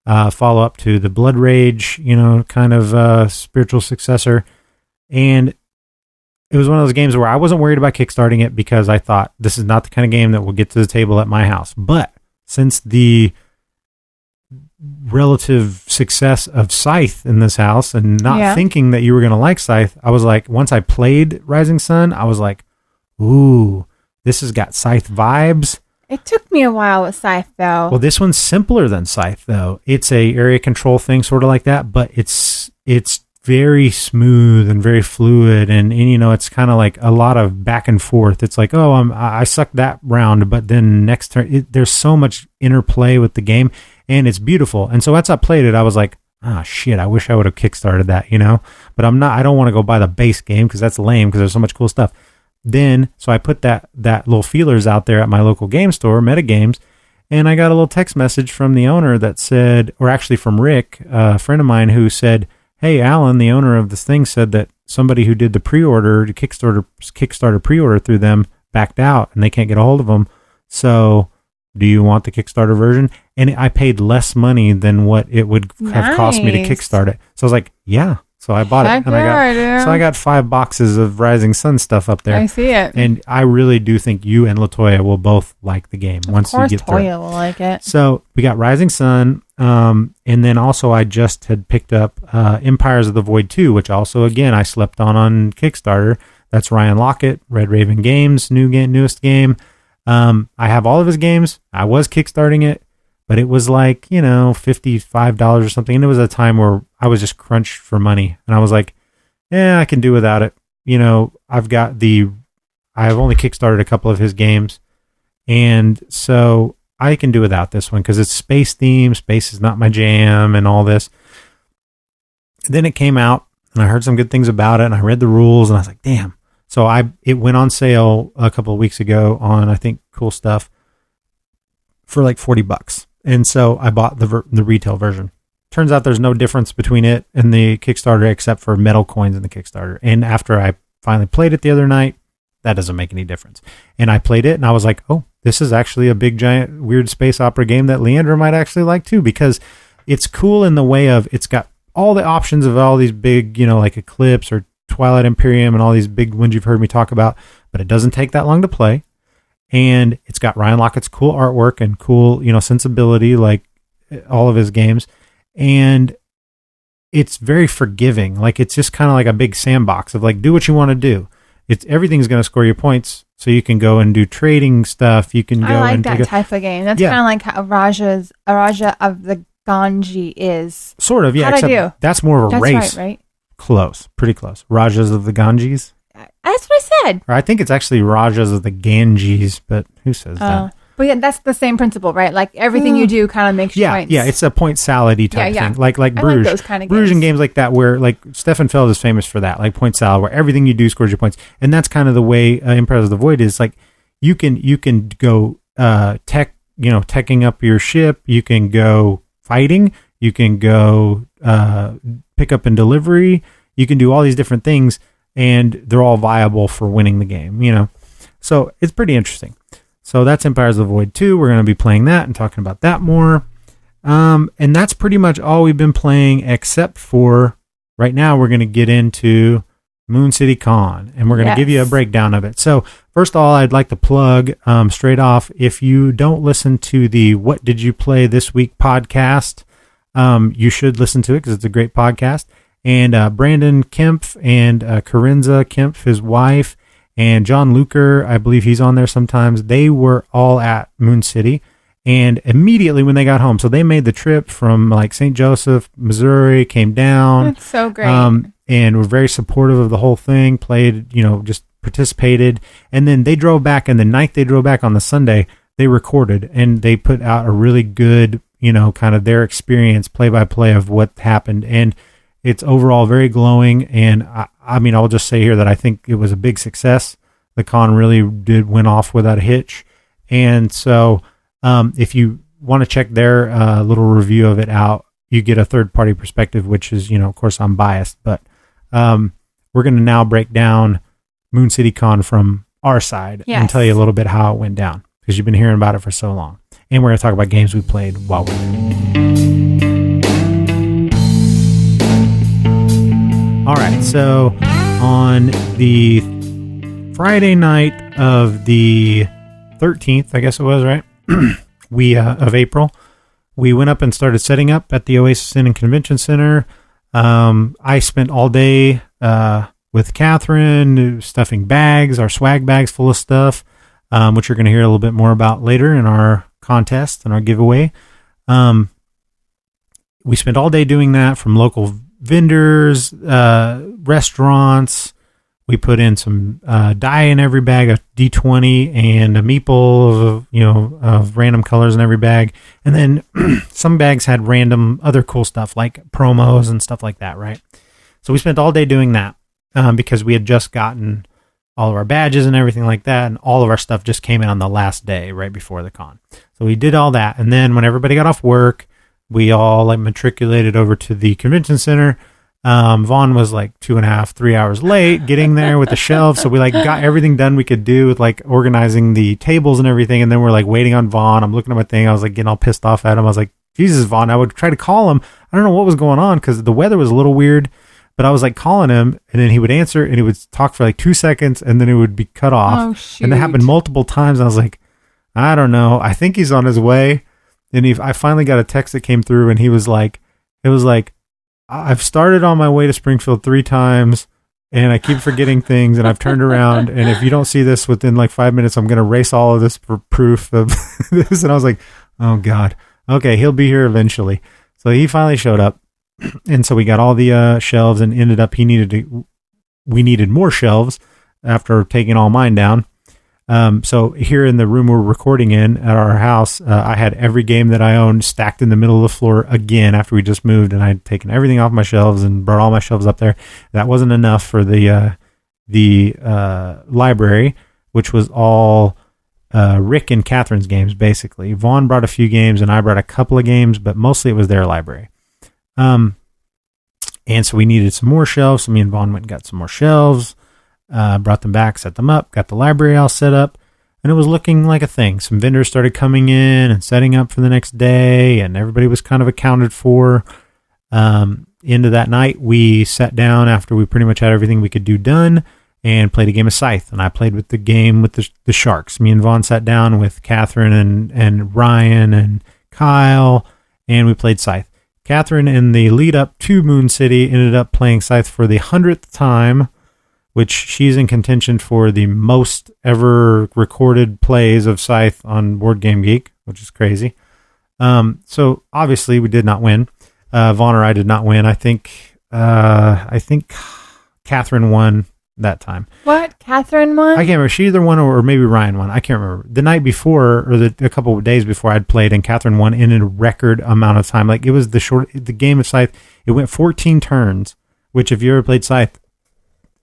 Follow up to the Blood Rage, kind of spiritual successor. And it was one of those games where I wasn't worried about kickstarting it because I thought this is not the kind of game that will get to the table at my house. But since the relative success of Scythe in this house and not thinking that you were going to like Scythe, I was like, once I played Rising Sun, I was like, ooh, this has got Scythe vibes. It took me a while with Scythe, though. Well, this one's simpler than Scythe, though. It's a area control thing, sort of like that, but it's very smooth and very fluid, and it's kind of like a lot of back and forth. It's like, oh, I sucked that round, but then next turn, there's so much interplay with the game, and it's beautiful. And so as I played it, I was like, shit, I wish I would have kickstarted that, But I don't want to go buy the base game because that's lame because there's so much cool stuff. Then, so I put that little feelers out there at my local game store, Metagames, and I got a little text message from the owner that said, or actually from Rick, a friend of mine, who said, hey, Alan, the owner of this thing, said that somebody who did the pre-order, the Kickstarter pre-order through them backed out and they can't get a hold of them. So do you want the Kickstarter version? And I paid less money than what it would have cost me to kickstart it. So I was like, yeah. So I bought it, and I got 5 boxes of Rising Sun stuff up there. I see it, and I really do think you and LaToya will both like the game once you get through. Toya will like it. So we got Rising Sun, and then also I just had picked up Empires of the Void 2, which also again I slept on Kickstarter. That's Ryan Lockett, Red Raven Games, newest game. I have all of his games. I was kickstarting it. But it was like, $55 or something. And it was a time where I was just crunched for money. And I was like, I can do without it. I've only kickstarted a couple of his games. And so I can do without this one because it's space themed. Space is not my jam and all this. Then it came out and I heard some good things about it and I read the rules and I was like, damn. So it went on sale a couple of weeks ago on, I think, Cool Stuff for like $40. And so I bought the retail version. Turns out there's no difference between it and the Kickstarter except for metal coins in the Kickstarter. And after I finally played it the other night, that doesn't make any difference. And I played it and I was like, oh, this is actually a big, giant, weird space opera game that Leandra might actually like too, because it's cool in the way of it's got all the options of all these big, like Eclipse or Twilight Imperium and all these big ones you've heard me talk about, but it doesn't take that long to play. And it's got Ryan Lockett's cool artwork and cool, sensibility like all of his games. And it's very forgiving. Like it's just kind of like a big sandbox of like, do what you want to do. Everything's going to score you points. So you can go and do trading stuff. You can go I like and that type of game. That's kind of like how Raja of the Ganji is. Sort of, yeah. How'd I do? That's more of a race. Right? Close, pretty close. Rajas of the Ganges. That's what I said. Or I think it's actually Rajas of the Ganges, but who says that? But yeah, that's the same principle, right? Like everything you do kind of makes you points. Yeah, it's a point salad-y type thing. Like Bruges. Like those kind of Bruges and games like that where like Stefan Feld is famous for that, like point salad, where everything you do scores your points. And that's kind of the way Empires of the Void is. Like you can go teching up your ship, you can go fighting, you can go pick up and delivery, you can do all these different things, and they're all viable for winning the game, So it's pretty interesting. So that's Empires of the Void 2. We're going to be playing that and talking about that more. And that's pretty much all we've been playing, except for right now we're going to get into Moon City Con, and we're going to give you a breakdown of it. So first of all, I'd like to plug straight off, if you don't listen to the What Did You Play This Week podcast, you should listen to it because it's a great podcast. And Brandon Kempf and Corinza Kempf, his wife, and John Luker, I believe he's on there sometimes. They were all at Moon City, and immediately when they got home, so they made the trip from like St. Joseph, Missouri, came down. That's so great. And were very supportive of the whole thing, played, just participated. And then they drove back, and the night they drove back on the Sunday, they recorded, and they put out a really good, kind of their experience, play-by-play of what happened. And it's overall very glowing, and I'll just say here that I think it was a big success. The con really went off without a hitch. And so if you want to check their little review of it out, you get a third-party perspective, which is, of course, I'm biased. But we're going to now break down Moon City Con from our side and tell you a little bit how it went down, because you've been hearing about it for so long. And we're going to talk about games we played while we were there. All right, so on the Friday night of the 13th, I guess it was, right? Of April, we went up and started setting up at the Oasis Inn and Convention Center. I spent all day with Catherine stuffing bags, our swag bags full of stuff, which you're going to hear a little bit more about later in our contest and our giveaway. We spent all day doing that, from local vendors, restaurants. We put in some dye in every bag, a D20 and a meeple of random colors in every bag. And then some bags had random other cool stuff like promos and stuff like that, right? So we spent all day doing that because we had just gotten all of our badges and everything like that, and all of our stuff just came in on the last day right before the con. So we did all that, and then when everybody got off work, we all matriculated over to the convention center. Vaughn was 2.5, 3 hours late getting there with the shelves. So we got everything done we could do with organizing the tables and everything. And then we're waiting on Vaughn. I'm looking at my thing. I was getting all pissed off at him. I was like, Jesus, Vaughn, I would try to call him. I don't know what was going on because the weather was a little weird, but I was calling him, and then he would answer and he would talk for 2 seconds and then it would be cut off. Oh, shoot. And that happened multiple times. And I was like, I don't know. I think he's on his way. And I finally got a text that came through, and he was like, I've started on my way to Springfield 3 times, and I keep forgetting things, and I've turned around, and if you don't see this within 5 minutes, I'm going to erase all of this for proof of this. And I was like, oh God, okay, he'll be here eventually. So he finally showed up, and so we got all the shelves, and ended up we needed more shelves after taking all mine down. So here in the room we're recording in at our house, I had every game that I owned stacked in the middle of the floor again after we just moved, and I'd taken everything off my shelves and brought all my shelves up there. That wasn't enough for the library, which was all Rick and Catherine's games, basically. Vaughn brought a few games, and I brought a couple of games, but mostly it was their library. And so we needed some more shelves, so me and Vaughn went and got some more shelves, brought them back, set them up, got the library all set up, and it was looking like a thing. Some vendors started coming in and setting up for the next day, and everybody was kind of accounted for. Into that night, we sat down after we pretty much had everything we could do done and played a game of Scythe, and I played with the game with the Sharks. Me and Vaughn sat down with Catherine and Ryan and Kyle, and we played Scythe. Catherine, in the lead up to Moon City, ended up playing Scythe for the 100th time, which she's in contention for the most ever recorded plays of Scythe on Board Game Geek, which is crazy. So obviously we did not win. Vaughn or I did not win. I think Catherine won that time. What? Catherine won? I can't remember. She either won or maybe Ryan won. I can't remember. The night before, or a couple of days before, I'd played, and Catherine won in a record amount of time. Like, it was the game of Scythe. It went 14 turns, which if you ever played Scythe,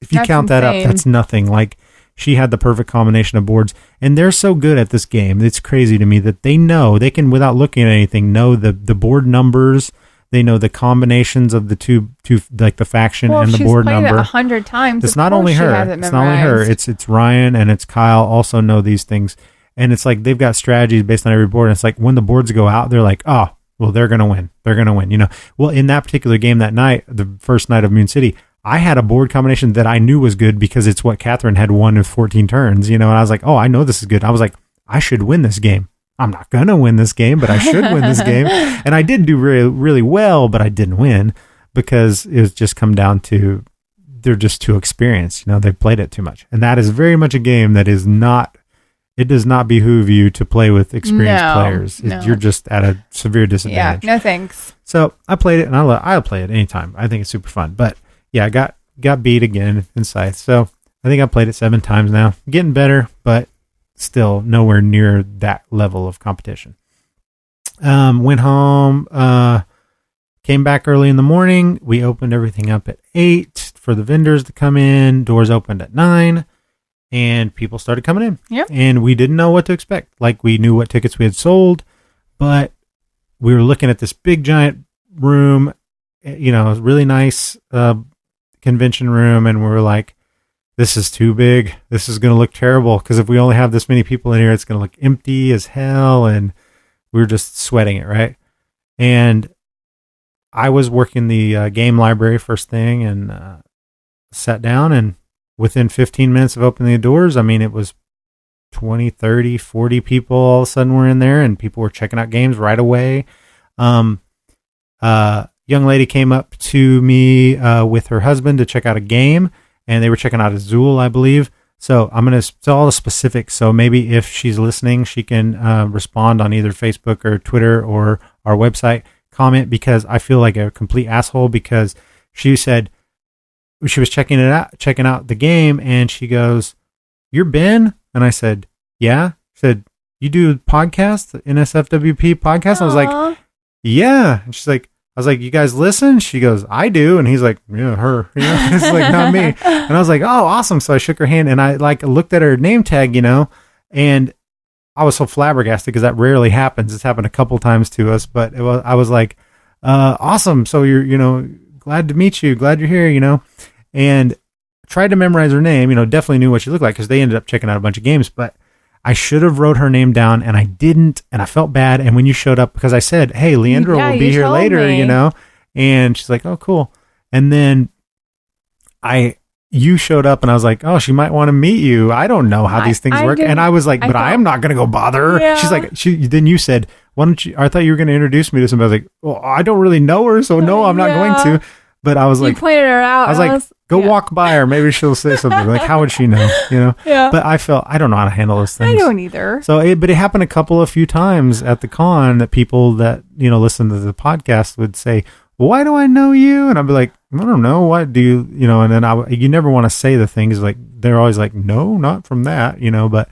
if you count that up, that's nothing. Like, she had the perfect combination of boards, and they're so good at this game. It's crazy to me that they can, without looking at anything, know the board numbers. They know the combinations of the two like the faction and the board number. She's played it 100 times. It's not only her. It's not only her. It's Ryan and it's Kyle also know these things. And it's like they've got strategies based on every board. And it's like when the boards go out, they're like, oh, well, they're going to win. They're going to win. You know, well, in that particular game that night, the first night of Moon City, I had a board combination that I knew was good because it's what Catherine had won in 14 turns, you know, and I was like, oh, I know this is good. I was like, I should win this game. I'm not going to win this game, but I should win this game. And I did do really, really well, but I didn't win because it was just come down to they're just too experienced. You know, they've played it too much. And that is very much a game that is not, it does not behoove you to play with experienced players. You're just at a severe disadvantage. Yeah, no thanks. So I played it, and I'll play it anytime. I think it's super fun. But yeah, I got beat again in Scythe. So I think I played it 7 times now. Getting better, but still nowhere near that level of competition. Went home, came back early in the morning. We opened everything up at 8 for the vendors to come in. Doors opened at 9, and people started coming in. Yep. And we didn't know what to expect. Like, we knew what tickets we had sold, but we were looking at this big giant room, you know, really nice convention room, and we were like, this is too big. This is going to look terrible because if we only have this many people in here, it's going to look empty as hell. And we were just sweating it, right? And I was working the game library first thing and sat down. And within 15 minutes of opening the doors, I mean, it was 20, 30, 40 people all of a sudden were in there, and people were checking out games right away. Young lady came up to me with her husband to check out a game. And they were checking out Azul, I believe. So I'm going to tell all the specifics. So maybe if she's listening, she can respond on either Facebook or Twitter or our website, comment, because I feel like a complete asshole because she said she was checking out the game, and she goes, "You're Ben?" And I said, "Yeah." She said, "You do podcast, NSFWP podcast?" I was like, "Yeah." And she's like, I was like, "You guys listen?" She goes, "I do." And he's like, "Yeah, her." You know, it's like, not me. And I was like, "Oh, awesome." So I shook her hand, and I like looked at her name tag, you know, and I was so flabbergasted because that rarely happens. It's happened a couple times to us, but I was like, "Awesome." So you're, you know, glad to meet you. Glad you're here, you know, and tried to memorize her name, you know, definitely knew what she looked like because they ended up checking out a bunch of games, but I should have wrote her name down, and I didn't, and I felt bad. And when you showed up, because I said, "Hey, Leandra will be here later," you know, and she's like, "Oh, cool." And then you showed up, and I was like, "Oh, she might want to meet you. I don't know how these things work." And I was like, "But I am not going to go bother her." Yeah. She's like, then you said, "Why don't you?" I thought you were going to introduce me to somebody. I was like, "Well, I don't really know her, so no, I'm not going to." But I was like, you pointed her out. I was like, go walk by her. Maybe she'll say something. Like, how would she know? You know? Yeah. But I don't know how to handle those things. I don't either. So, but it happened a few times at the con that people that, you know, listen to the podcast would say, "Why do I know you?" And I'd be like, "I don't know. What do you know?" And then you never want to say the things like, they're always like, "No, not from that," you know, but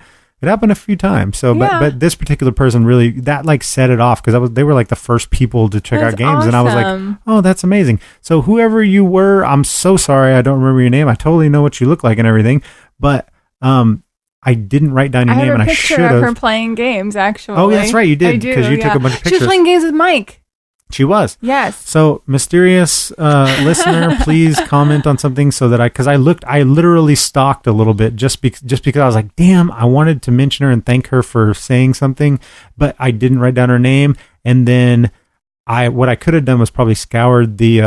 It happened a few times. So, Yeah. but this particular person really, that like set it off because they were like the first people to check out games. And I was like, awesome. oh, that's amazing. So whoever you were, I'm so sorry. I don't remember your name. I totally know what you look like and everything. But I didn't write down your I name have and a I should picture of her have. playing games, actually. Oh, that's right. You did I do, because you took a bunch of She was pictures. playing games with Mike. She was. Yes. So mysterious listener, please comment on something so that because I literally stalked a little bit just because I was like, damn, I wanted to mention her and thank her for saying something, but I didn't write down her name. And then what I could have done was probably scoured the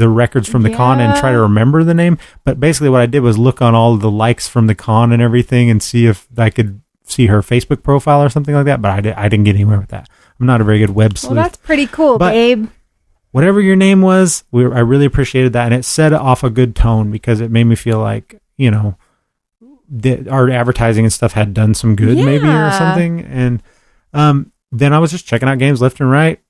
records from the con and try to remember the name. But basically what I did was look on all of the likes from the con and everything and see if I could see her Facebook profile or something like that. But I didn't get anywhere with that. I'm not a very good web sleuth. Well, that's pretty cool, But babe. whatever your name was, I really appreciated that. And it set off a good tone because it made me feel like, our advertising and stuff had done some good maybe or something. And then I was just checking out games left and right.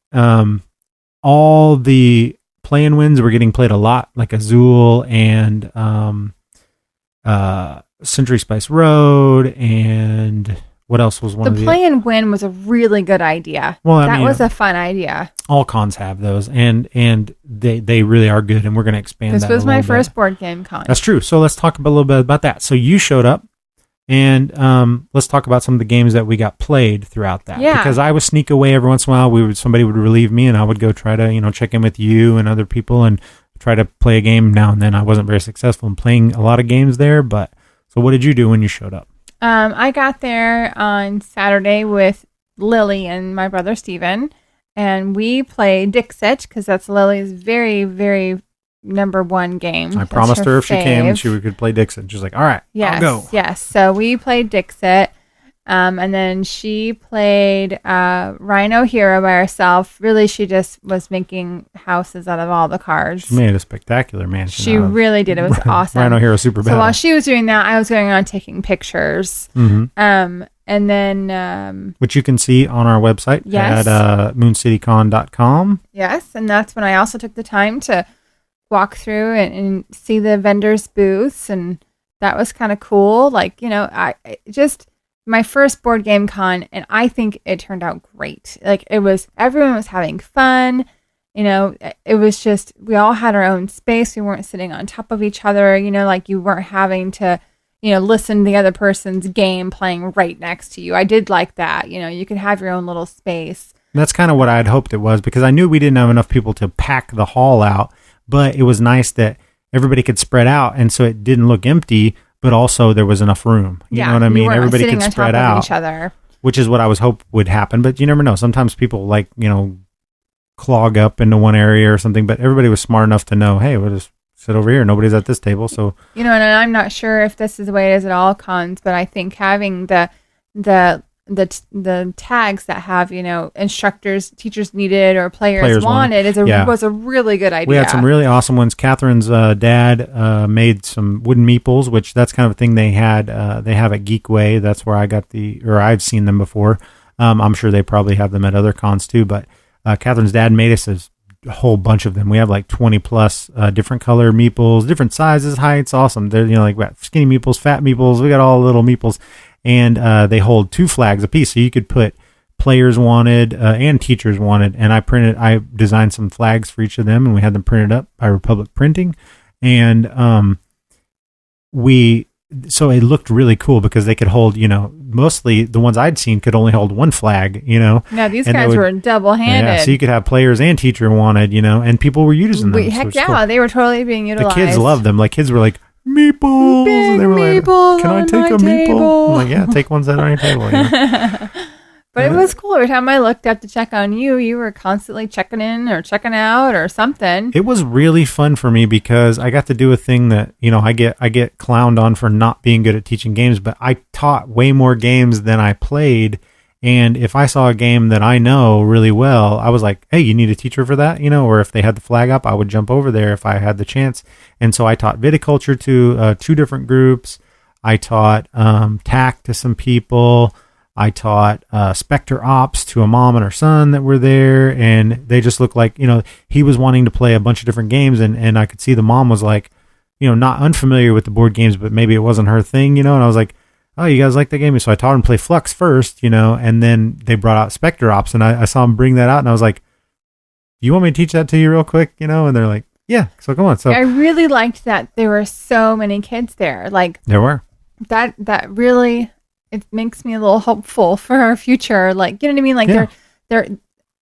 All the play-in wins were getting played a lot, like Azul and Century Spice Road, and what else was one of The the... play and win was a really good idea. Well, I that mean, was a fun idea. all cons have those, and they really are good, and we're going to expand This that was a my little first bit. board game con. That's true. So let's talk a little bit about that. So you showed up, and let's talk about some of the games that we got played throughout that. Yeah. Because I would sneak away every once in a while. Somebody would relieve me, and I would go try to check in with you and other people and try to play a game now and then. I wasn't very successful in playing a lot of games there, but so what did you do when you showed up? I got there on Saturday with Lily and my brother Steven, and we played Dixit because that's Lily's very, very number one game. I That's promised her if she came, fave. she could play Dixon. She's like, all right, Yes, I'll go. yes. So we played Dixit, and then she played Rhino Hero by herself. Really, she just was making houses out of all the cards. She made a spectacular mansion. She out of really did. It was awesome. Rhino Hero Super So Battle. while she was doing that, I was going around taking pictures. Mm-hmm. And then which you can see on our website Yes. at mooncitycon.com. yes, and that's when I also took the time to walk through and see the vendors' booths, and that was kind of cool. Like, I just my first board game con, and I think it turned out great. Like, everyone was having fun. It was just, we all had our own space. We weren't sitting on top of each other, like you weren't having to, listen to the other person's game playing right next to you. I did like that. You could have your own little space. That's kind of what I had hoped it was, because I knew we didn't have enough people to pack the hall out, but it was nice that everybody could spread out, and so it didn't look empty, but also there was enough room. You know what I you mean? weren't Everybody sitting could on spread top of out, each other. which is what I was hope would happen, but you never know. Sometimes people clog up into one area or something, but everybody was smart enough to know, hey, we'll just sit over here. Nobody's at this table, so And I'm not sure if this is the way it is at all cons, but I think having the tags that have instructors, teachers needed, or players wanted was a really good idea. we had some really awesome ones. Catherine's dad made some wooden meeples, which that's kind of a thing they had. They have at Geekway. That's where I've seen them before. I'm sure they probably have them at other cons too, but Catherine's dad made us a whole bunch of them. We have like 20 plus different color meeples, different sizes, heights. Awesome. They're like skinny meeples, fat meeples. We got all the little meeples, and they hold 2 flags apiece, so you could put players wanted and teachers wanted. And I designed some flags for each of them, and we had them printed up by Republic Printing, and so it looked really cool because they could hold, mostly the ones I'd seen could only hold 1 flag, Now, these guys were double-handed. Yeah, so you could have players and teacher wanted, and people were using them. Heck yeah, cool. They were totally being utilized. The kids loved them. Like, kids were like, meeples! Big And they were meeples like, can I on take my a meeple? table. I'm like, yeah, take ones that are on your table. But it was cool. Every time I looked up to check on you, you were constantly checking in or checking out or something. It was really fun for me because I got to do a thing that, I get clowned on for not being good at teaching games, but I taught way more games than I played. And if I saw a game that I know really well, I was like, hey, you need a teacher for that? Or if they had the flag up, I would jump over there if I had the chance. And so I taught viticulture to 2 different groups. I taught TAC to some people. I taught Spectre Ops to a mom and her son that were there, and they just looked like, he was wanting to play a bunch of different games, and I could see the mom was like, not unfamiliar with the board games, but maybe it wasn't her thing, and I was like, oh, you guys like that game? So I taught him to play Flux first, and then they brought out Spectre Ops, and I saw him bring that out, and I was like, you want me to teach that to you real quick? And they're like, yeah, so come on. So I really liked that there were so many kids there. Like, there were. That really, it makes me a little hopeful for our future. Like, you know what I mean? Like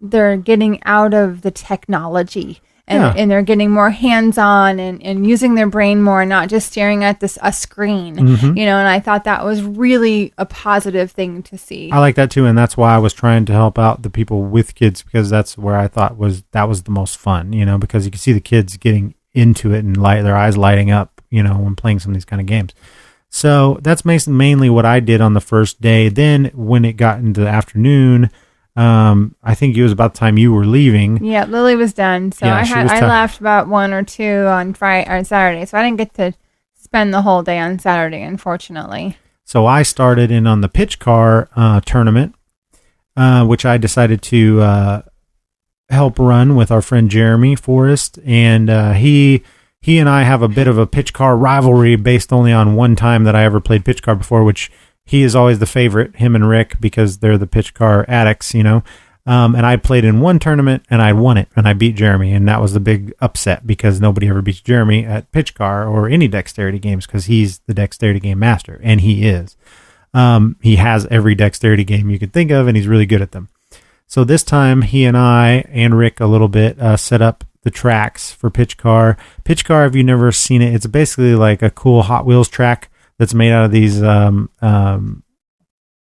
they're getting out of the technology and they're getting more hands-on and using their brain more, not just staring at a screen, and I thought that was really a positive thing to see. I like that too. And that's why I was trying to help out the people with kids, because that's where I thought that was the most fun, because you can see the kids getting into it and their eyes lighting up, when playing some of these kind of games. So that's mainly what I did on the first day. Then when it got into the afternoon, I think it was about the time you were leaving. Yeah, Lily was done. So Yeah, I left about 1 or 2 on Friday or Saturday. So I didn't get to spend the whole day on Saturday, unfortunately. So I started in on the pitch car tournament, which I decided to help run with our friend Jeremy Forrest, and he and I have a bit of a pitch car rivalry based only on one time that I ever played pitch car before, which he is always the favorite, him and Rick, because they're the pitch car addicts, and I played in one tournament and I won it and I beat Jeremy, and that was the big upset because nobody ever beats Jeremy at pitch car or any dexterity games because he's the dexterity game master, and he is. He has every dexterity game you could think of, and he's really good at them. So this time he and I and Rick a little bit set up the tracks for pitch car. Pitch car, if you've never seen it, it's basically like a cool Hot Wheels track that's made out of these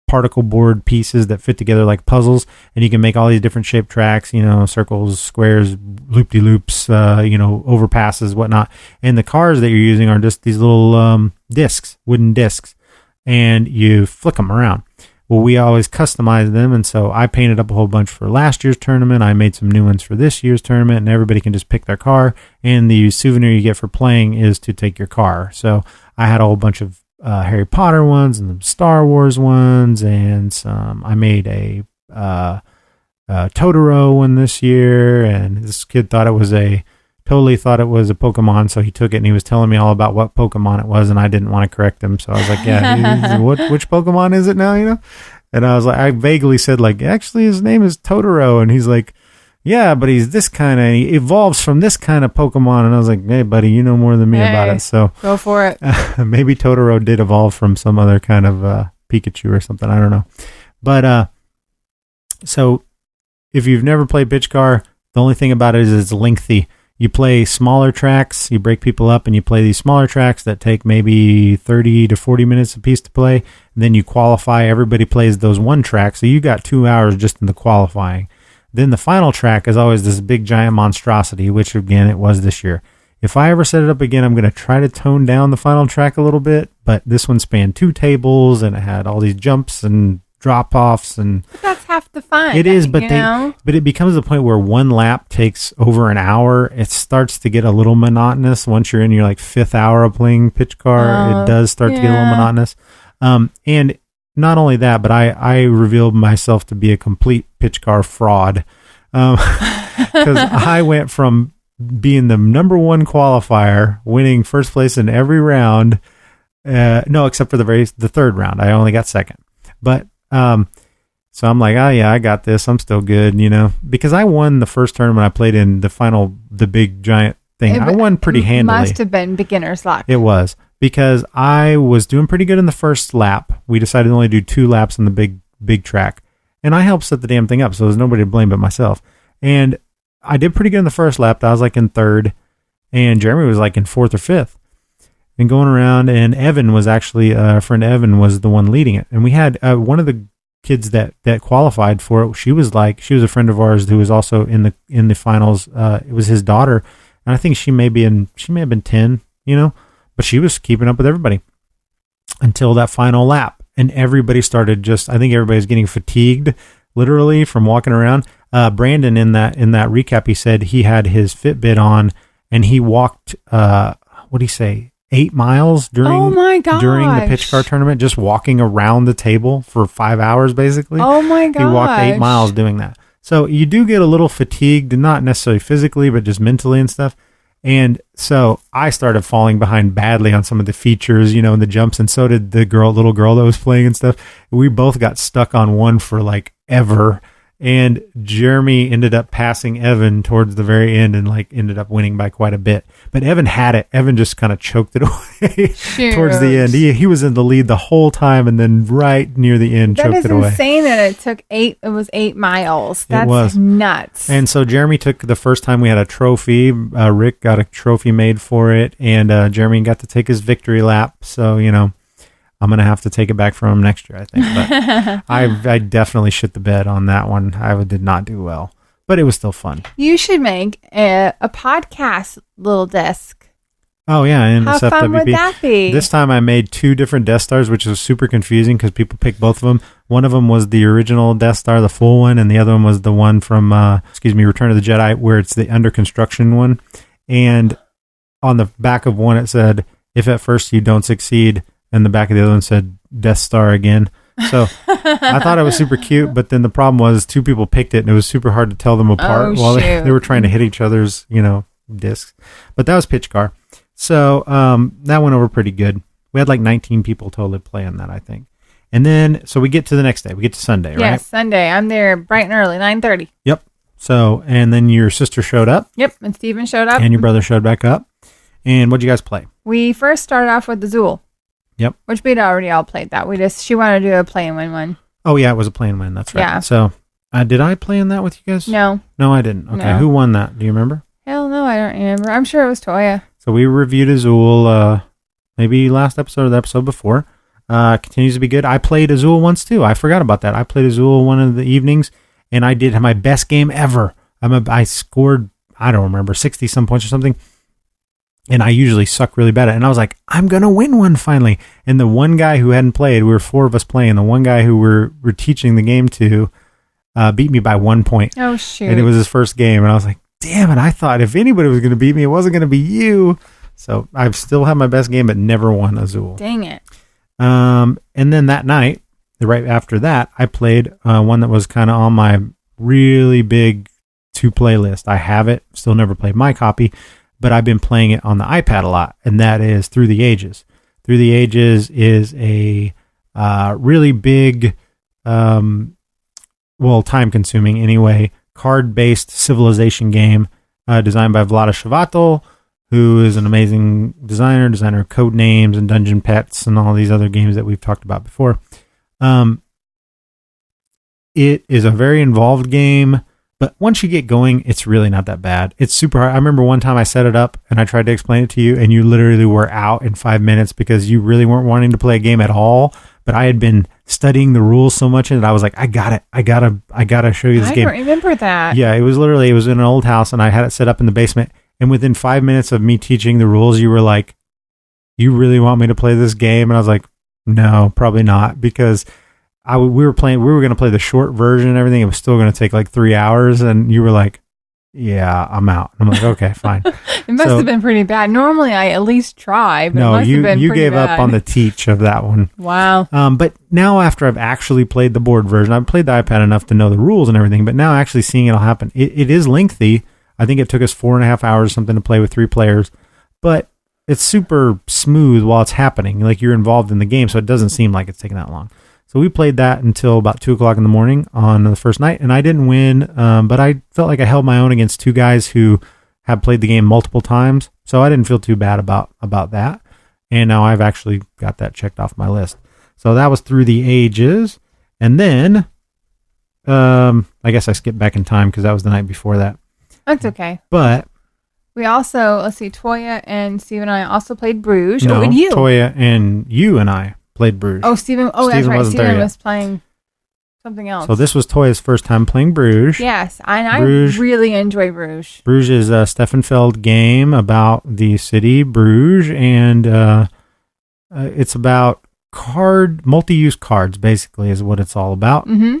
particle board pieces that fit together like puzzles, and you can make all these different shaped tracks, circles, squares, loop-de-loops, overpasses, whatnot. And the cars that you're using are just these little discs, wooden discs, and you flick them around. Well, we always customize them, and so I painted up a whole bunch for last year's tournament. I made some new ones for this year's tournament, and everybody can just pick their car, and the souvenir you get for playing is to take your car. So I had a whole bunch of Harry Potter ones and some Star Wars ones, and I made a Totoro one this year, and this kid totally thought it was a Pokemon, so he took it and he was telling me all about what Pokemon it was, and I didn't want to correct him, so I was like, yeah, which Pokemon is it now, And I was like, I vaguely said, like, actually his name is Totoro, and he's like, yeah, but he's this kind of, he evolves from this kind of Pokemon, and I was like, hey, buddy, you know more than me about it, so. Go for it. Maybe Totoro did evolve from some other kind of Pikachu or something, I don't know. But, so, if you've never played pitch car, the only thing about it is it's lengthy. You play smaller tracks, you break people up, and you play these smaller tracks that take maybe 30 to 40 minutes a piece to play. And then you qualify. Everybody plays those one track, so you got 2 hours just in the qualifying. Then the final track is always this big giant monstrosity, which again, it was this year. If I ever set it up again, I'm going to try to tone down the final track a little bit, but this one spanned 2 tables, and it had all these jumps and drop-offs, and but that's half the fun. It is, but it becomes the point where one lap takes over an hour. It starts to get a little monotonous once you're in your like 5th hour of playing pitch car. It does start to get a little monotonous. And not only that, but I revealed myself to be a complete pitch car fraud, because I went from being the number 1 qualifier, winning first place in every round. No, except for the 3rd round. I only got 2nd, but. So I'm like, oh yeah, I got this. I'm still good, because I won the first tournament I played in, the big giant thing. I won pretty handily. Must have been beginner's luck. It was, because I was doing pretty good in the first lap. We decided to only do 2 laps on the big track, and I helped set the damn thing up. So there's nobody to blame but myself. And I did pretty good in the first lap. I was like in 3rd, and Jeremy was like in 4th or 5th. And going around, and Evan was actually, friend Evan was the one leading it. And we had one of the kids that qualified for it. She was a friend of ours who was also in the finals. It was his daughter, and I think she may have been 10, but she was keeping up with everybody until that final lap. And everybody started I think everybody's getting fatigued, literally, from walking around. Brandon in that recap, he said he had his Fitbit on, and he walked, what did he say? 8 miles during the pitch car tournament, just walking around the table for 5 hours, basically. Oh my god! He walked 8 miles doing that. So you do get a little fatigued, not necessarily physically, but just mentally and stuff. And so I started falling behind badly on some of the features, and the jumps, and so did the little girl that was playing and stuff. We both got stuck on one for like ever. And Jeremy ended up passing Evan towards the very end and ended up winning by quite a bit. But Evan had it. Evan just kind of choked it away towards the end. He was in the lead the whole time, and then right near the end choked it away. That is insane that it was 8 miles. That's nuts. And so Jeremy took the first time we had a trophy. Rick got a trophy made for it, and Jeremy got to take his victory lap. So, I'm going to have to take it back from him next year, I think. But I definitely shit the bed on that one. I did not do well, but it was still fun. You should make a podcast little disc. Oh, yeah. In How SFWP. fun would that be? This time I made 2 different Death Stars, which was super confusing because people picked both of them. One of them was the original Death Star, the full one, and the other one was the one from, Return of the Jedi, where it's the under construction one. And on the back of one, it said, if at first you don't succeed, and the back of the other one said Death Star again. So I thought it was super cute, but then the problem was 2 people picked it, and it was super hard to tell them apart while they were trying to hit each other's, discs. But that was Pitch Car. So that went over pretty good. We had like 19 people totally playing that, I think. And then, so we get to the next day. We get to Sunday, right? Yes, Sunday. I'm there bright and early, 9:30. Yep. So, and then your sister showed up. Yep, and Steven showed up. And your brother showed back up. And what'd you guys play? We first started off with the Zool. Yep. Which we'd already all played that. She wanted to do a play and win one. Oh, yeah, it was a play and win. That's right. Yeah. So, did I play in that with you guys? No. No, I didn't. Okay. No. Who won that? Do you remember? Hell no, I don't remember. I'm sure it was Toya. So, we reviewed Azul, maybe last episode or the episode before. Continues to be good. I played Azul once, too. I forgot about that. I played Azul one of the evenings, and I did have my best game ever. I scored, I don't remember, 60-some points or something. And I usually suck really bad at it. And I was like, I'm going to win one finally. And the one guy who hadn't played, we were 4 of us playing, the one guy who we're teaching the game to beat me by 1 point. Oh, shoot. And it was his first game. And I was like, damn it. I thought if anybody was going to beat me, it wasn't going to be you. So I've still had my best game, but never won Azul. Dang it. And then that night, right after that, I played one that was kind of on my really big to-play list. I have it. Still never played my copy. But I've been playing it on the iPad a lot, and that is Through the Ages. Through the Ages is a really big, time-consuming anyway, card-based civilization game designed by Vlaada Chvátil, who is an amazing designer of Code Names and Dungeon Pets and all these other games that we've talked about before. It is a very involved game. But once you get going, it's really not that bad. It's super hard. I remember one time I set it up and I tried to explain it to you, and you literally were out in 5 minutes because you really weren't wanting to play a game at all. But I had been studying the rules so much, and I was like, I got it. I gotta show you this game. I don't remember that. Yeah, it was in an old house, and I had it set up in the basement. And within 5 minutes of me teaching the rules, you were like, "You really want me to play this game?" And I was like, "No, probably not," because we were going to play the short version and everything. It was still going to take like 3 hours. And you were like, yeah, I'm out. I'm like, okay, fine. It must have been pretty bad. Normally I at least try, but no, it must have been you gave bad. up on the teach of that one. Wow. But now after I've actually played the board version, I've played the iPad enough to know the rules and everything, but now actually seeing it all happen, it is lengthy. I think it took us 4.5 hours or something to play with 3 players, but it's super smooth while it's happening. Like you're involved in the game, so it doesn't seem like it's taking that long. So we played that until about 2 o'clock in the morning on the first night, and I didn't win, but I felt like I held my own against 2 guys who have played the game multiple times, so I didn't feel too bad about that. And now I've actually got that checked off my list. So that was Through the Ages, and then I guess I skipped back in time because that was the night before that. That's okay. But we also, Toya and Steve and I also played Bruges. No, and you. Toya and you and I played Bruges. Oh, Steven. Oh, that's right. wasn't there Steven yet. was playing something else. So this was Toya's first time playing Bruges. Yes, and Bruges. I really enjoy Bruges. Bruges is a Steffenfeld game about the city Bruges, and it's about multi-use cards, basically, is what it's all about. Mm-hmm.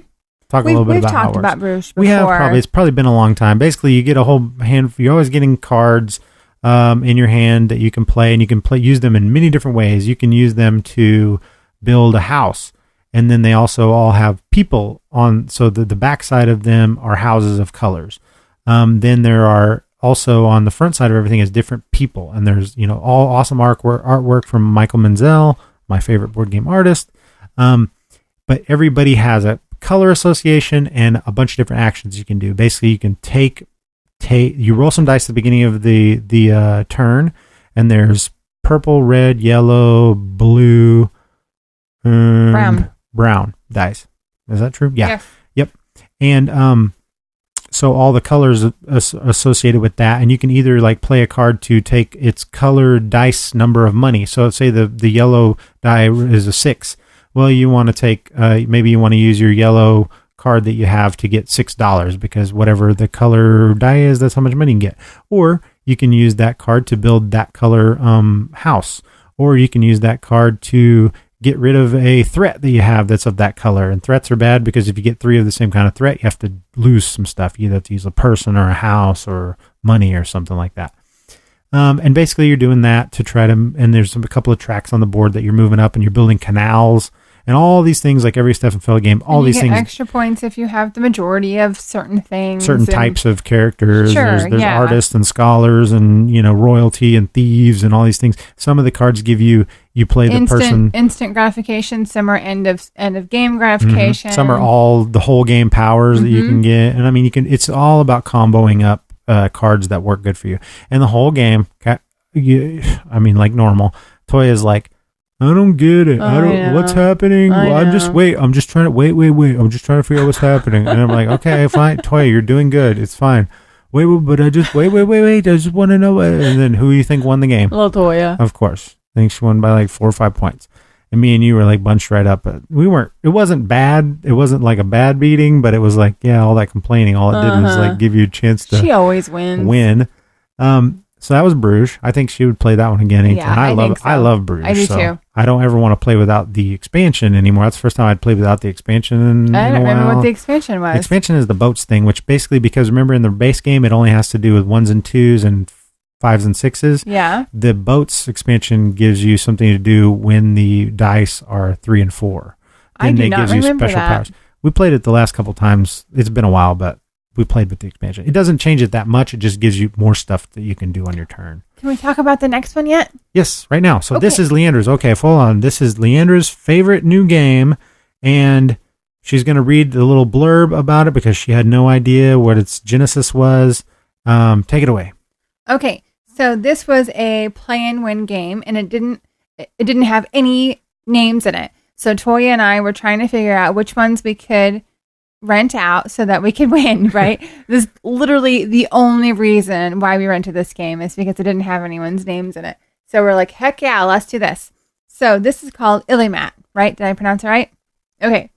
Talk a little bit about how it works. We've talked about Bruges before. We have it's probably been a long time. Basically, you get a whole hand. You're always getting cards in your hand that you can play, and you can use them in many different ways. You can use them to build a house, and then they also all have people on. So the backside of them are houses of colors. Then there are also on the front side of everything is different people. And there's, all awesome artwork from Michael Menzel, my favorite board game artist. But everybody has a color association and a bunch of different actions you can do. Basically, you can you roll some dice at the beginning of the turn, and there's purple, red, yellow, blue, brown dice. Is that true? Yeah. Yep. And so all the colors associated with that, and you can either like play a card to take its colored dice number of money. So let's say the yellow die is a 6. Well, you want to take maybe you want to use your yellow card that you have to get $6 because whatever the color die is, that's how much money you can get. Or you can use that card to build that color house, or you can use that card to get rid of a threat that you have that's of that color. And threats are bad because if you get 3 of the same kind of threat, you have to lose some stuff. You have to use a person or a house or money or something like that. And basically you're doing that to try to, and there's a couple of tracks on the board that you're moving up, and you're building canals and all these things, like every Stefan Feld game, all these things. You get extra points if you have the majority of certain things. Certain types of characters. Sure, there's artists and scholars and, royalty and thieves and all these things. Some of the cards give you play the person. Instant gratification. Some are end of game gratification. Some are all the whole game powers that you can get. And I mean, it's all about comboing up cards that work good for you. And the whole game, like normal, Toya's like, I don't get it. What's happening? I'm just trying to wait. I'm just trying to figure out what's happening. And I'm like, okay, fine. Toya, you're doing good. It's fine. Wait, but I just wait. I just want to know. And then who you think won the game? Little Toya. Of course. I think she won by like 4 or 5 points. And me and you were like bunched right up. But it wasn't bad. It wasn't like a bad beating, but it was like, all that complaining. All it did was like give you a chance to She always wins. Win. So that was Bruges. I think she would play that one again. Yeah, I love Bruges. I do too. I don't ever want to play without the expansion anymore. That's the first time I'd played without the expansion. I don't remember what the expansion was. The expansion is the boats thing, which basically, because remember in the base game, it only has to do with 1s and 2s and 5s and 6s. Yeah. The boats expansion gives you something to do when the dice are 3 and 4. Then it gives you special powers. We played it the last couple times. It's been a while, but we played with the expansion. It doesn't change it that much. It just gives you more stuff that you can do on your turn. Can we talk about the next one yet? Yes, right now. So This is Leandra's. Okay, hold on. This is Leandra's favorite new game, and she's going to read the little blurb about it because she had no idea what its genesis was. Take it away. Okay, so this was a play and win game, and it didn't have any names in it. So Toya and I were trying to figure out which ones we could rent out so that we could win, right? This is literally the only reason why we rented this game is because it didn't have anyone's names in it. So we're like, heck yeah, let's do this. So this is called Illimat, right? Did I pronounce it right? Okay.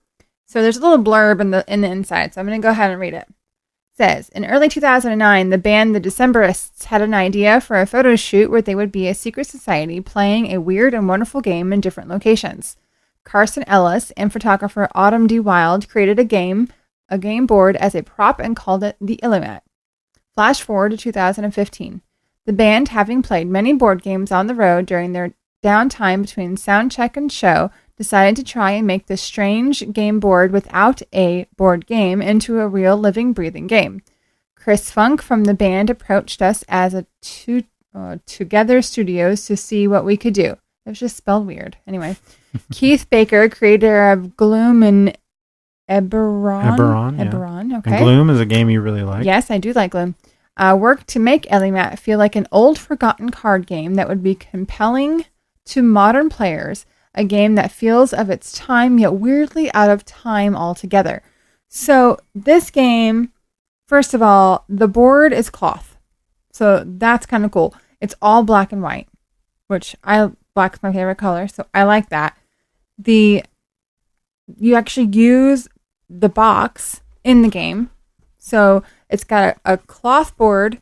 So there's a little blurb in the inside, so I'm going to go ahead and read it. It says, in early 2009, the band The Decemberists had an idea for a photo shoot where they would be a secret society playing a weird and wonderful game in different locations. Carson Ellis and photographer Autumn D. Wild created a game board as a prop and called it the Illimat. Flash forward to 2015. The band, having played many board games on the road during their downtime between sound check and show, decided to try and make this strange game board without a board game into a real living, breathing game. Chris Funk from the band approached us as Together Studios to see what we could do. It was just spelled weird. Anyway, Keith Baker, creator of Gloom and Eberron. Yeah. Okay. And Gloom is a game you really like. Yes, I do like Gloom. Worked to make Illimat feel like an old, forgotten card game that would be compelling to modern players. A game that feels of its time, yet weirdly out of time altogether. So this game, first of all, the board is cloth. So that's kind of cool. It's all black and white, black's my favorite color, so I like that. You actually use the box in the game. So it's got a cloth board.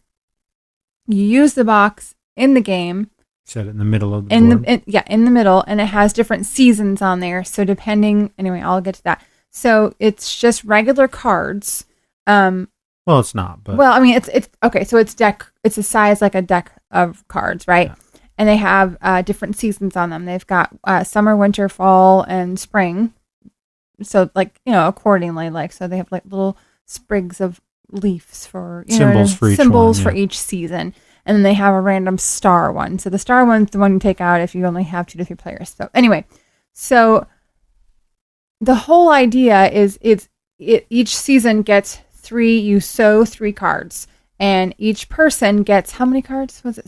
You use the box in the game. Set it in the middle of the board. In the middle, and it has different seasons on there. So anyway, I'll get to that. So it's just regular cards. Well, it's not, but well, I mean, it's okay. So it's a size like a deck of cards, right? Yeah. And they have different seasons on them. They've got summer, winter, fall, and spring. So accordingly, so they have like little sprigs of leaves for symbols for each season. And then they have a random star one. So the star one's the one you take out if you only have 2 to 3 players. So anyway, so the whole idea is each season gets 3. You sew 3 cards, and each person gets how many cards? Was it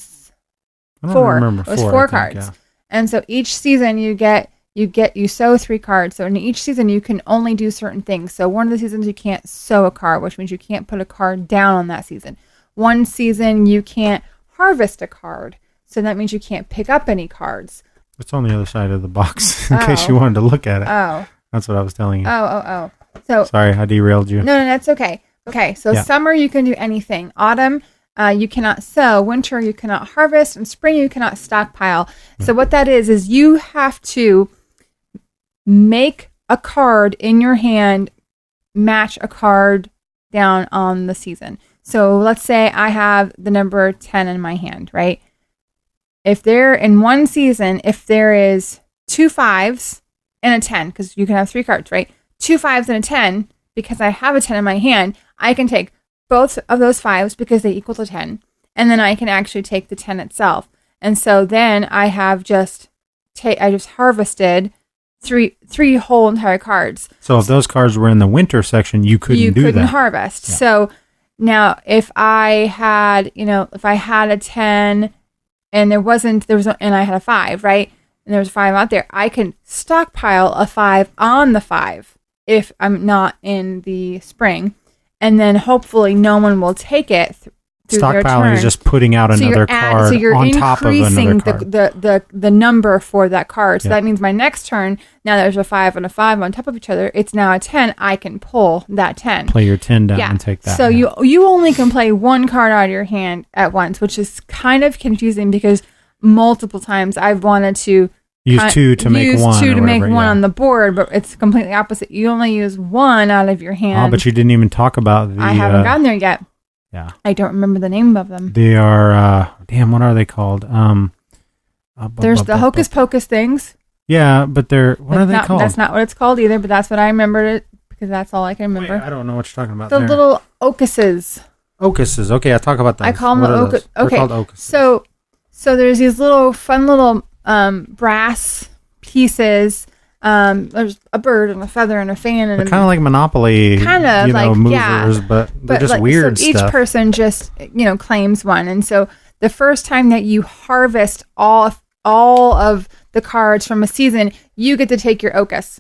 4? I don't remember. It was 4 cards. Yeah. And so each season you sew 3 cards. So in each season you can only do certain things. So one of the seasons you can't sew a card, which means you can't put a card down on that season. One season you can't harvest a card. So that means you can't pick up any cards. It's on the other side of the box in case you wanted to look at it. Oh. That's what I was telling you. Oh. So sorry, I derailed you. No, that's okay. Okay, so summer you can do anything. Autumn, you cannot sow. Winter, you cannot harvest. And spring, you cannot stockpile. So what that is you have to make a card in your hand match a card down on the season. So let's say I have the number 10 in my hand, right? If there in one season, if there is 2 5s and a 10, because you can have 3 cards, right? 2 5s and a 10, because I have a 10 in my hand, I can take both of those 5s because they equal to 10, and then I can actually take the 10 itself. And so then I have I just harvested three whole entire cards. So if those cards were in the winter section, you couldn't harvest. Yeah. So now if I had, a 10 and and I had a 5, right? And there was a 5 out there, I can stockpile a 5 on the 5 if I'm not in the spring. And then hopefully no one will take it through their turn. Stockpiling is just putting out another card on top of another card. the number for that card. So that means my next turn, now there's a 5 and a 5 on top of each other. It's now a 10. I can pull that 10. Play your 10 down and take that. So you only can play one card out of your hand at once, which is kind of confusing because multiple times I've wanted to use 2 to make 1. 2 to make 1 on the board, but it's completely opposite. You only use 1 out of your hand. Oh, but you didn't even talk about I haven't gotten there yet. Yeah. I don't remember the name of them. They are, what are they called? There's the Hocus Pocus things. Yeah, but what are they called? That's not what it's called either, but that's what I remembered it because that's all I can remember. Wait, I don't know what you're talking about. The little ocuses. Ocuses. Okay, I talk about those. I call them ocuses. Okay. They're called ocuses. So there's these fun little brass pieces. There's a bird and a feather and a fan and kind of like Monopoly, movers, but they're just weird stuff. Each person just claims one, and so the first time that you harvest all of the cards from a season, you get to take your ocus,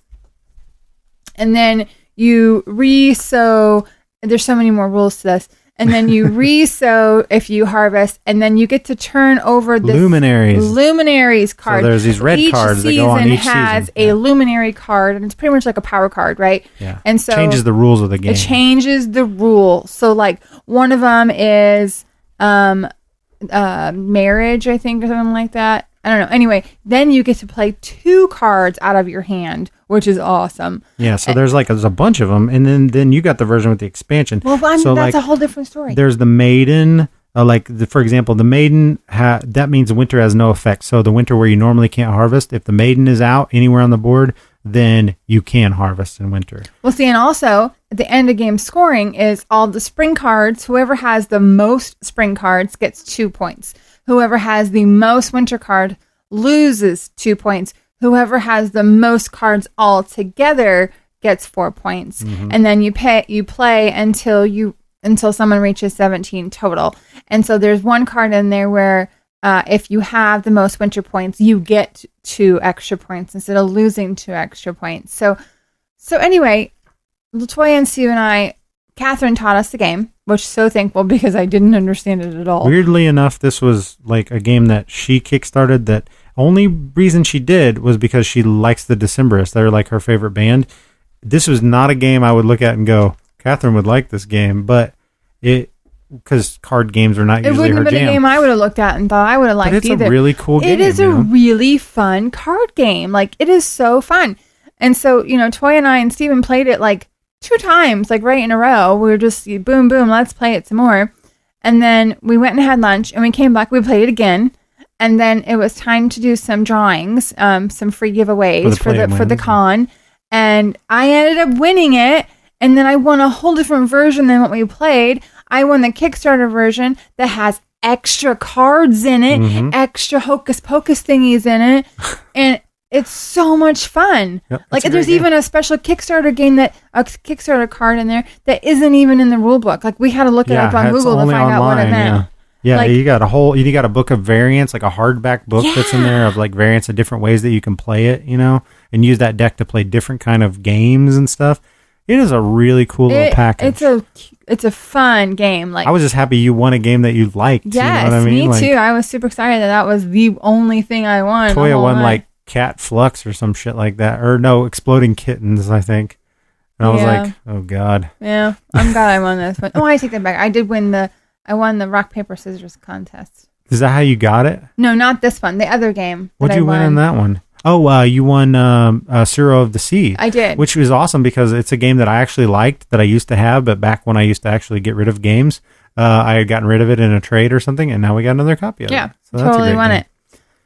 and then you re-sow. There's so many more rules to this. And then you re-sow if you harvest, and then you get to turn over the luminaries card. So there's these red cards that go on each season. Each season has a luminary card, and it's pretty much like a power card, right? Yeah. And so changes the rules of the game. It changes the rules. So like one of them is marriage, I think, or something like that. I don't know. Anyway, then you get to play 2 cards out of your hand, which is awesome. Yeah, so there's a bunch of them, and then you got the version with the expansion. Well, that's a whole different story. There's the maiden, for example, the maiden, that means winter has no effect. So the winter where you normally can't harvest, if the maiden is out anywhere on the board, then you can harvest in winter. Well, see, and also, at the end of game scoring is all the spring cards. Whoever has the most spring cards gets 2 points. Whoever has the most winter card loses 2 points. Whoever has the most cards all together gets 4 points. Mm-hmm. And then you play until someone reaches 17 total. And so there's one card in there where if you have the most winter points, you get 2 extra points instead of losing 2 extra points. So anyway, LaToya and Steve and I, Catherine taught us the game, which is so thankful because I didn't understand it at all. Weirdly enough, this was like a game that she kickstarted. That only reason she did was because she likes the Decemberists. They're like her favorite band. This was not a game I would look at and go, Catherine would like this game, but because card games are not usually her jam. It wouldn't have been a game I would have looked at and thought I would have liked either. It's a really cool game. It is a really fun card game. Like, it is so fun. And so, Toya and I and Steven played it like 2 times, like right in a row. We were just boom, boom, let's play it some more. And then we went and had lunch and we came back, we played it again. And then it was time to do some drawings, some free giveaways for the con. And I ended up winning it. And then I won a whole different version than what we played. I won the Kickstarter version that has extra cards in it, extra hocus pocus thingies in it, and it's so much fun. Yep, like it's a there's great even a special Kickstarter game a Kickstarter card in there that isn't even in the rule book. Like we had to look it up on it's Google to only find out what it online, meant. Yeah, Like- you got a book of variants, like a hardback book that's in there of like variants of different ways that you can play it, and use that deck to play different kind of games and stuff. It is a really cool little package. It's a fun game. Like I was just happy you won a game that you liked. yes, you know what I mean? me too. I was super excited that was the only thing I won. Toya won like Cat Flux or some shit like that, or no, Exploding Kittens, I think. And I was like, oh god. Yeah, I'm glad I won this one. Oh, I take that back. I won the rock paper scissors contest. Is that how you got it? No, not this one. The other game. What'd you win in that one? Oh, you won Sorcerer of the Sea. I did. Which was awesome because it's a game that I actually liked, that I used to have, but back when I used to actually get rid of games, I had gotten rid of it in a trade or something, and now we got another copy of it. Yeah, So that's a totally great won game. it.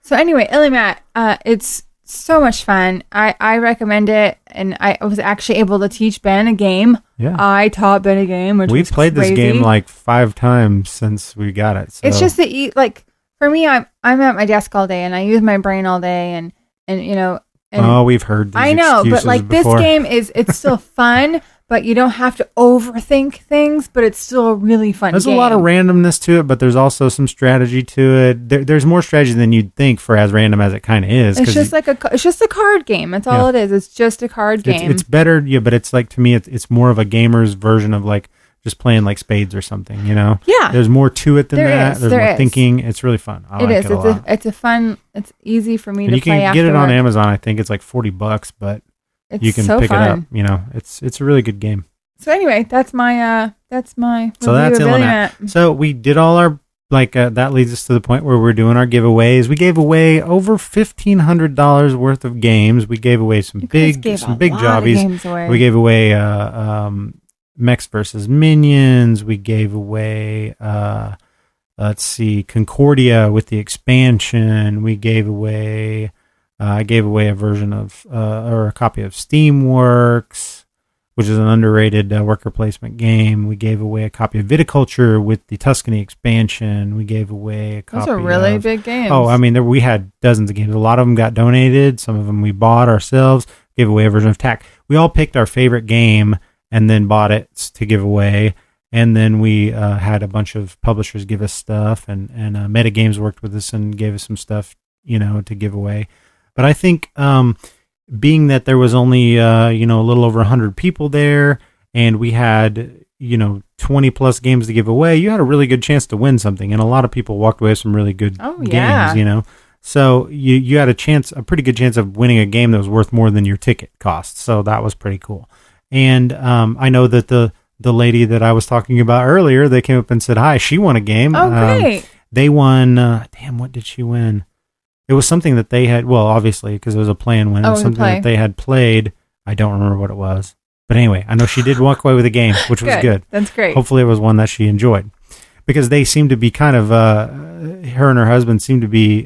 So anyway, Illimat, it's so much fun. I recommend it, and I was actually able to teach Ben a game. Yeah. I taught Ben a game, which We've was played crazy. this game like 5 times since we got it. So. It's just that like for me, I'm at my desk all day, and I use my brain all day, and and we've heard these I know, but excuses like before. this game it's still fun, but you don't have to overthink things, but it's still a really fun There's game. a lot of randomness to it, but there's also some strategy to it. There's more strategy than you'd think for as random as it kind of is. It's just it's just a card game. That's all it is. It's just a card game. It's better, but it's like, to me, it's more of a gamer's version of like just playing like spades or something, Yeah. There's more to it than There that. is, There's there more is. thinking. It's really fun. I like it a lot. It's a fun. It's easy for me And to you play can after get it on work. Amazon. I think it's like $40, but It's you can so pick fun. it up. It's a really good game. So anyway, that's my So review that's of Illimat. So we did all our that leads us to the point where we're doing our giveaways. We gave away over $1,500 worth of games. We gave away some big jobbies. We gave away Mechs versus Minions. We gave away let's see, Concordia with the expansion. We gave away I gave away a version of or a copy of Steamworks, which is an underrated worker placement game. We gave away a copy of Viticulture with the Tuscany expansion. We gave away a copy. Those are really big games. Oh, I mean, we had dozens of games. A lot of them got donated. Some of them we bought ourselves. Gave away a version of TAC. We all picked our favorite game and then bought it to give away. And then we had a bunch of publishers give us stuff, and Metagames worked with us and gave us some stuff, to give away. But I think being that there was only a little over 100 people there, and we had 20 plus games to give away, you had a really good chance to win something, and a lot of people walked away with some really good games. So you had a pretty good chance of winning a game that was worth more than your ticket cost. So that was pretty cool. And I know that the lady that I was talking about earlier, they came up and said hi. She won a game. Oh, great. They won. What did she win? It was something that they had. Well, obviously, because it was a play and win. It was something that they had played. I don't remember what it was. But anyway, I know she did walk away with a game, which was good. That's great. Hopefully, it was one that she enjoyed, because they seemed to be kind of. Her and her husband seemed to be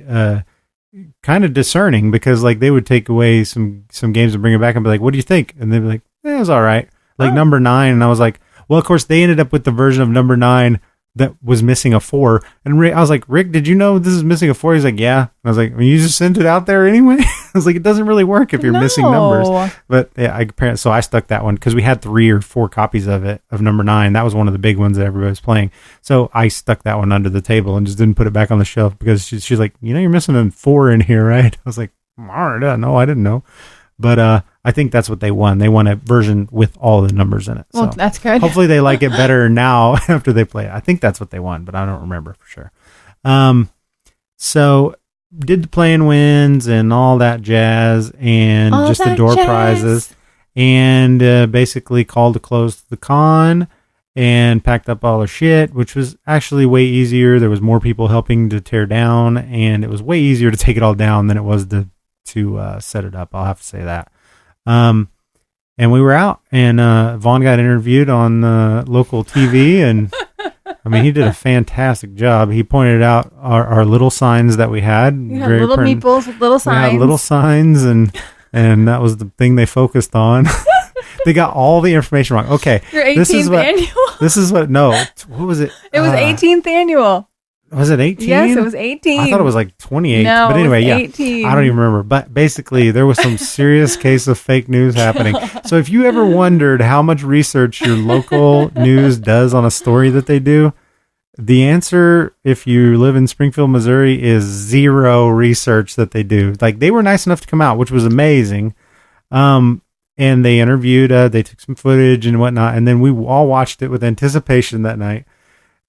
kind of discerning, because like they would take away some games and bring it back and be like, "What do you think?" And they'd be like, "It was all right." Like number 9, and I was like, well, of course, they ended up with the version of number 9 that was missing a 4. And I was like, Rick, did you know this is missing a 4? He's like, yeah. And I was like, well, you just sent it out there anyway? I was like, it doesn't really work if you're missing numbers. But yeah, so I stuck that one, because we had 3 or 4 copies of it, of number 9. That was one of the big ones that everybody was playing. So I stuck that one under the table and just didn't put it back on the shelf, because she's like, you're missing a 4 in here, right? I was like, no, I didn't know. But I think that's what they won. They won a version with all the numbers in it. Well, so that's good. Hopefully they like it better now after they play it. I think that's what they won, but I don't remember for sure. So did the play and wins and all that jazz, and all just that the door jazz. prizes, and basically called to close the con and packed up all the shit, which was actually way easier. There was more people helping to tear down, and it was way easier to take it all down than it was to set it up. I'll have to say that. And we were out, and Vaughn got interviewed on local TV, and I mean, he did a fantastic job. He pointed out our little signs that we had. You had little meeples with little signs. We had little signs, and that was the thing they focused on. They got all the information wrong. Okay. Your 18th annual? No. What was it? It was 18th annual. Was it 18? Yes, it was 18. I thought it was like 28. No, but anyway, it was yeah. 18. I don't even remember. But basically, there was some serious case of fake news happening. So if you ever wondered how much research your local news does on a story that they do, the answer, if you live in Springfield, Missouri, is zero research that they do. Like, they were nice enough to come out, which was amazing. And they interviewed, they took some footage and whatnot. And then we all watched it with anticipation that night.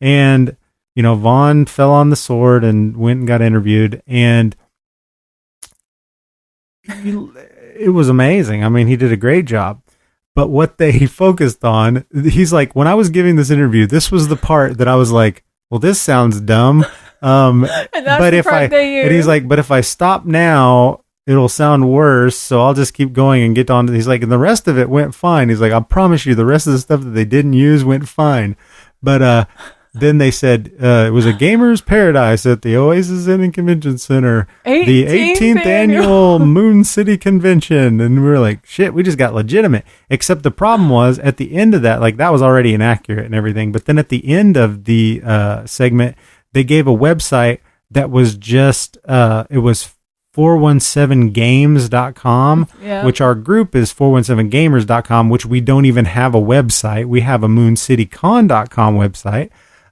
And Vaughn fell on the sword and went and got interviewed, and it was amazing. I mean, he did a great job. But what they focused on, he's like, when I was giving this interview, this was the part that I was like, well, this sounds dumb. But he's like, but if I stop now, it'll sound worse. So I'll just keep going and get on. He's like, and the rest of it went fine. He's like, I promise you, the rest of the stuff that they didn't use went fine. But, then they said it was a gamer's paradise at the Oasis Inn and Convention Center, the 18th annual Moon City Convention. And we were like, shit, we just got legitimate. Except the problem was at the end of that, like that was already inaccurate and everything. But then at the end of the segment, they gave a website that was just, it was 417games.com, which our group is 417gamers.com, which we don't even have a website. We have a mooncitycon.com website.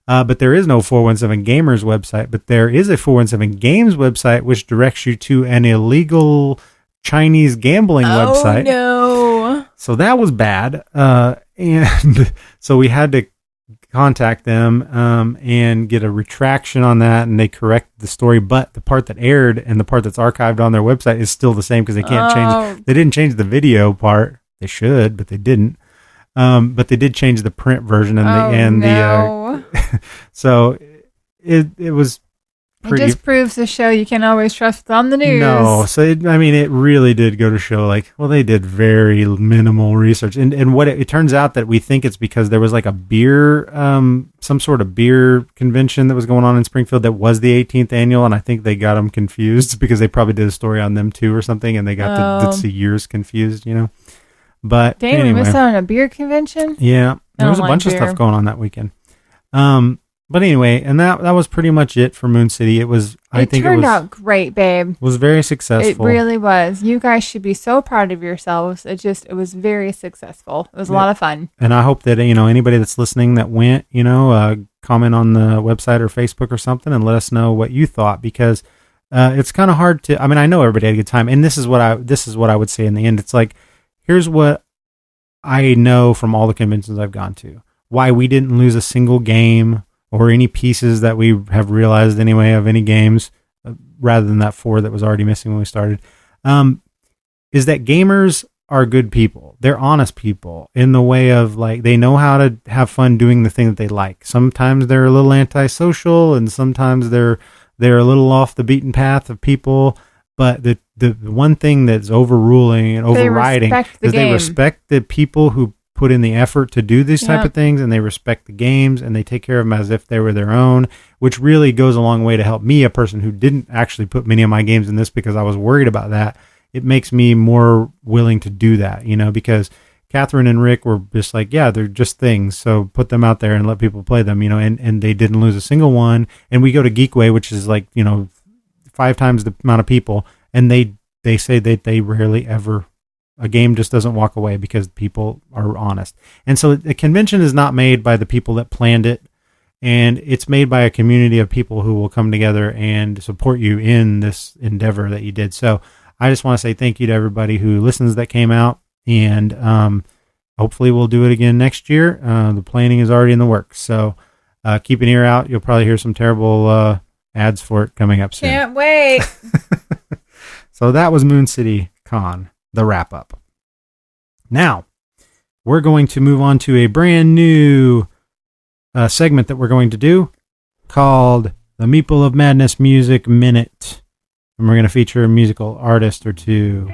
But there is no 417 Gamers website, but there is a 417 Games website, which directs you to an illegal Chinese gambling website. Oh, no. So that was bad. And so we had to contact them and get a retraction on that, and they corrected the story. But the part that aired and the part that's archived on their website is still the same because they can't change. They didn't change the video part. They should, but they didn't. But they did change the print version so it was pretty. It just proves the show you can always trust on the news. No, so it really did go to show like, well, they did very minimal research, and what it turns out that we think it's because there was like a beer, some sort of beer convention that was going on in Springfield that was the 18th annual, and I think they got them confused because they probably did a story on them too or something, and they got the years confused, But dang, anyway, we missed out on a beer convention? Yeah. There was a bunch of stuff going on that weekend. But anyway, and that was pretty much it for Moon City. It turned out great, babe. It was very successful. It really was. You guys should be so proud of yourselves. It was very successful. It was a lot of fun. And I hope that, anybody that's listening that went, comment on the website or Facebook or something and let us know what you thought, because it's kind of hard to, I know everybody had a good time, and this is what I would say in the end. It's like, here's what I know from all the conventions I've gone to. Why we didn't lose a single game or any pieces that we have realized anyway of any games, rather than that 4 that was already missing when we started, is that gamers are good people. They're honest people in the way of like, they know how to have fun doing the thing that they like. Sometimes they're a little antisocial, and sometimes they're a little off the beaten path of people. But the one thing that's overruling and overriding is they respect the people who put in the effort to do these type of things, and they respect the games, and they take care of them as if they were their own, which really goes a long way to help me, a person who didn't actually put many of my games in this because I was worried about that. It makes me more willing to do that, because Catherine and Rick were just like, yeah, they're just things, so put them out there and let people play them, and they didn't lose a single one. And we go to Geekway, which is like, 5 times the amount of people, and they say that they rarely ever, a game just doesn't walk away because people are honest. And so the convention is not made by the people that planned it, and it's made by a community of people who will come together and support you in this endeavor that you did. So I just want to say thank you to everybody who listens that came out, and hopefully we'll do it again next year. The planning is already in the works, so keep an ear out. You'll probably hear some terrible ads for it coming up soon. Can't wait. So that was Moon City Con, the wrap up. Now, we're going to move on to a brand new segment that we're going to do called the Meeple of Madness Music Minute. And we're going to feature a musical artist or two.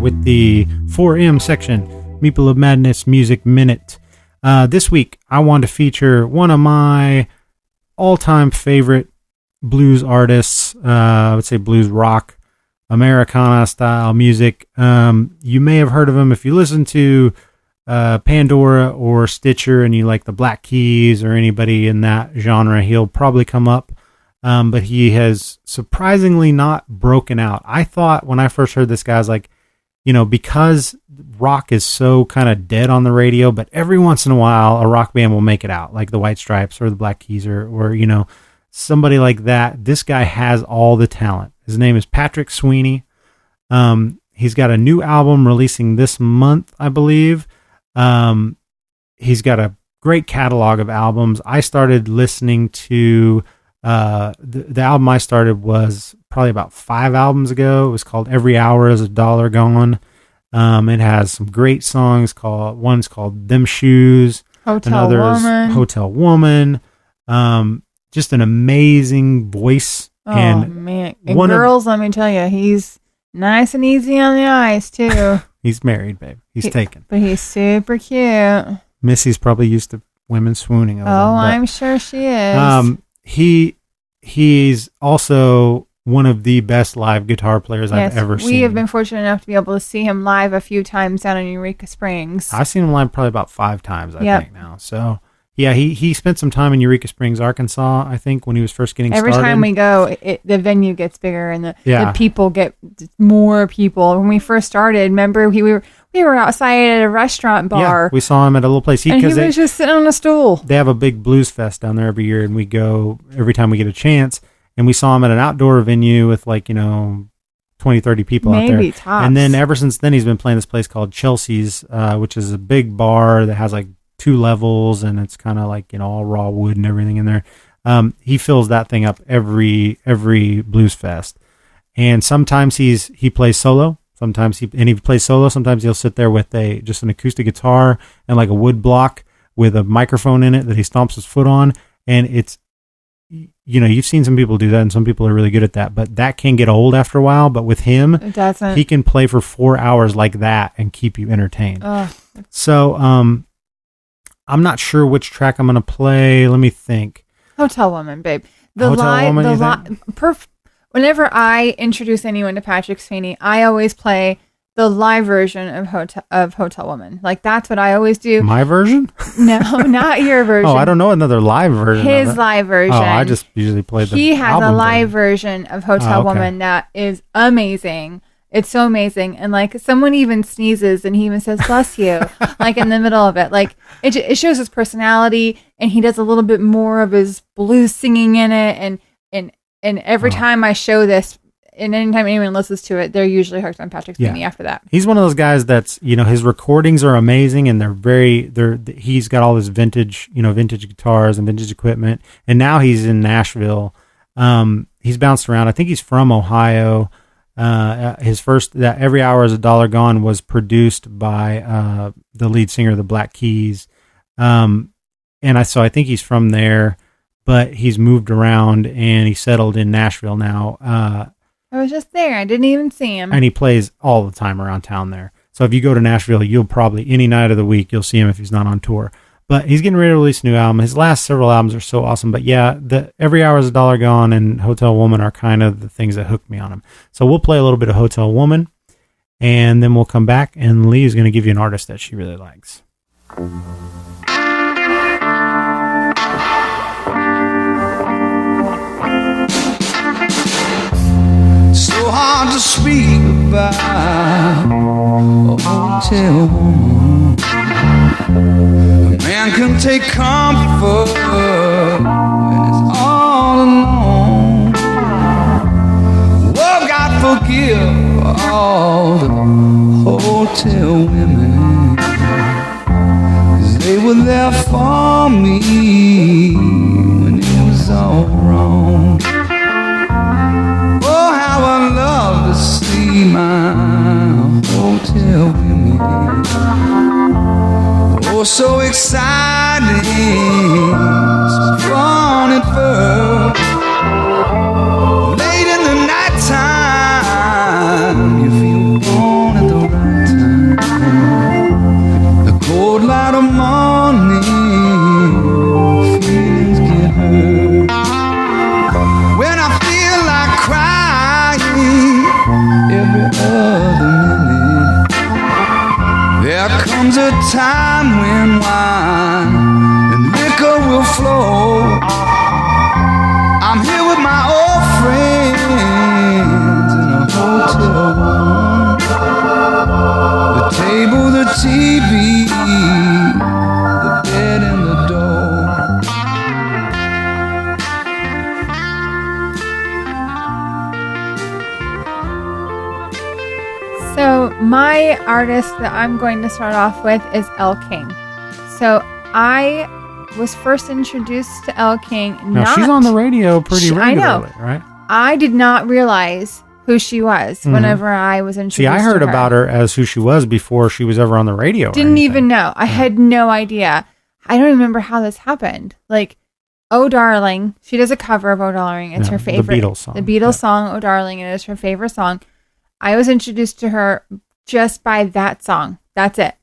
with the 4M section, Meeple of Madness Music Minute. This week, I want to feature one of my all-time favorite blues artists. I would say blues rock, Americana style music. You may have heard of him if you listen to Pandora or Stitcher and you like the Black Keys or anybody in that genre. He'll probably come up. But he has surprisingly not broken out. I thought when I first heard this guy, I was like, because rock is so kind of dead on the radio, but every once in a while a rock band will make it out, like the White Stripes or the Black Keys or somebody like that. This guy has all the talent. His name is Patrick Sweeney. He's got a new album releasing this month, I believe. He's got a great catalog of albums. I started listening to the album I started was probably about 5 albums ago. It was called Every Hour is $1 Gone. It has some great songs. One's called Them Shoes. Hotel Woman. Hotel Woman. Just an amazing voice. Man. And girls, let me tell you, he's nice and easy on the eyes, too. He's married, babe. He's taken. But he's super cute. Missy's probably used to women swooning over him. I'm sure she is. He's also one of the best live guitar players I've ever seen. We have been fortunate enough to be able to see him live a few times down in Eureka Springs. I've seen him live probably about 5 times, I think now. So, yeah, he spent some time in Eureka Springs, Arkansas, I think, when he was first getting started. Every time we go, the venue gets bigger and the people get more people. When we first started, remember, we were outside at a restaurant bar. Yeah, we saw him at a little place. He was just sitting on a stool. They have a big blues fest down there every year, and we go every time we get a chance. And we saw him at an outdoor venue with 20, 30 people out there. Maybe tops. And then ever since then, he's been playing this place called Chelsea's, which is a big bar that has 2 levels, and it's kind of all raw wood and everything in there. He fills that thing up every blues fest. And sometimes he plays solo. Sometimes he plays solo. Sometimes he'll sit there with just an acoustic guitar and a wood block with a microphone in it that he stomps his foot on. And it's, you've seen some people do that, and some people are really good at that, but that can get old after a while. But with him, it doesn't. He can play for 4 hours like that and keep you entertained. So, I'm not sure which track I'm going to play. Let me think. Hotel Woman, babe. Whenever I introduce anyone to Patrick Sweeney, I always play the live version of Hotel Woman. That's what I always do. My version? No, not your version. I don't know another live version. His live version. I just usually play the He has album a live version of Hotel Woman that is amazing. It's so amazing. And someone even sneezes and he even says, bless you, in the middle of it. It shows his personality, and he does a little bit more of his blues singing in it. And every time I show this, and anytime anyone listens to it, they're usually hooked on Patrick Sweeney after that. He's one of those guys that's, his recordings are amazing, and he's got all this vintage guitars and vintage equipment. And now he's in Nashville. He's bounced around. I think he's from Ohio. His first, that Every Hour is $1 Gone, was produced by the lead singer of the Black Keys. So I think he's from there, but he's moved around and he settled in Nashville now. I was just there. I didn't even see him. And he plays all the time around town there. So if you go to Nashville, you'll probably, any night of the week, you'll see him if he's not on tour. But he's getting ready to release a new album. His last several albums are so awesome. But yeah, the Every Hour is $1 Gone and Hotel Woman are kind of the things that hooked me on him. So we'll play a little bit of Hotel Woman, and then we'll come back, and Lee is going to give you an artist that she really likes. So hard to speak about a hotel woman. A man can take comfort when it's all alone. Oh, God forgive all the hotel women, 'cause they were there for me when it was all wrong. Oh, how I love to see my hotel women. Oh, so exciting, so fun at first. Late in the nighttime, you feel born at the right There comes a time when wine and liquor will flow. I'm here with my old friends in a hotel room. The table, the TV, the bed and the door. So my artist that I'm going to start off with is Elle King. So I was first introduced to Elle King. Now, she's on the radio pretty regularly, right? I did not realize who she was whenever I was introduced to her. See, I heard about her as who she was before she was ever on the radio. Didn't even know. I had no idea. I don't remember how this happened. Like, Oh Darling, she does a cover of Oh Darling. It's her favorite. The Beatles song. The Beatles song, Oh Darling, and it is her favorite song. I was introduced to her just by that song. That's it.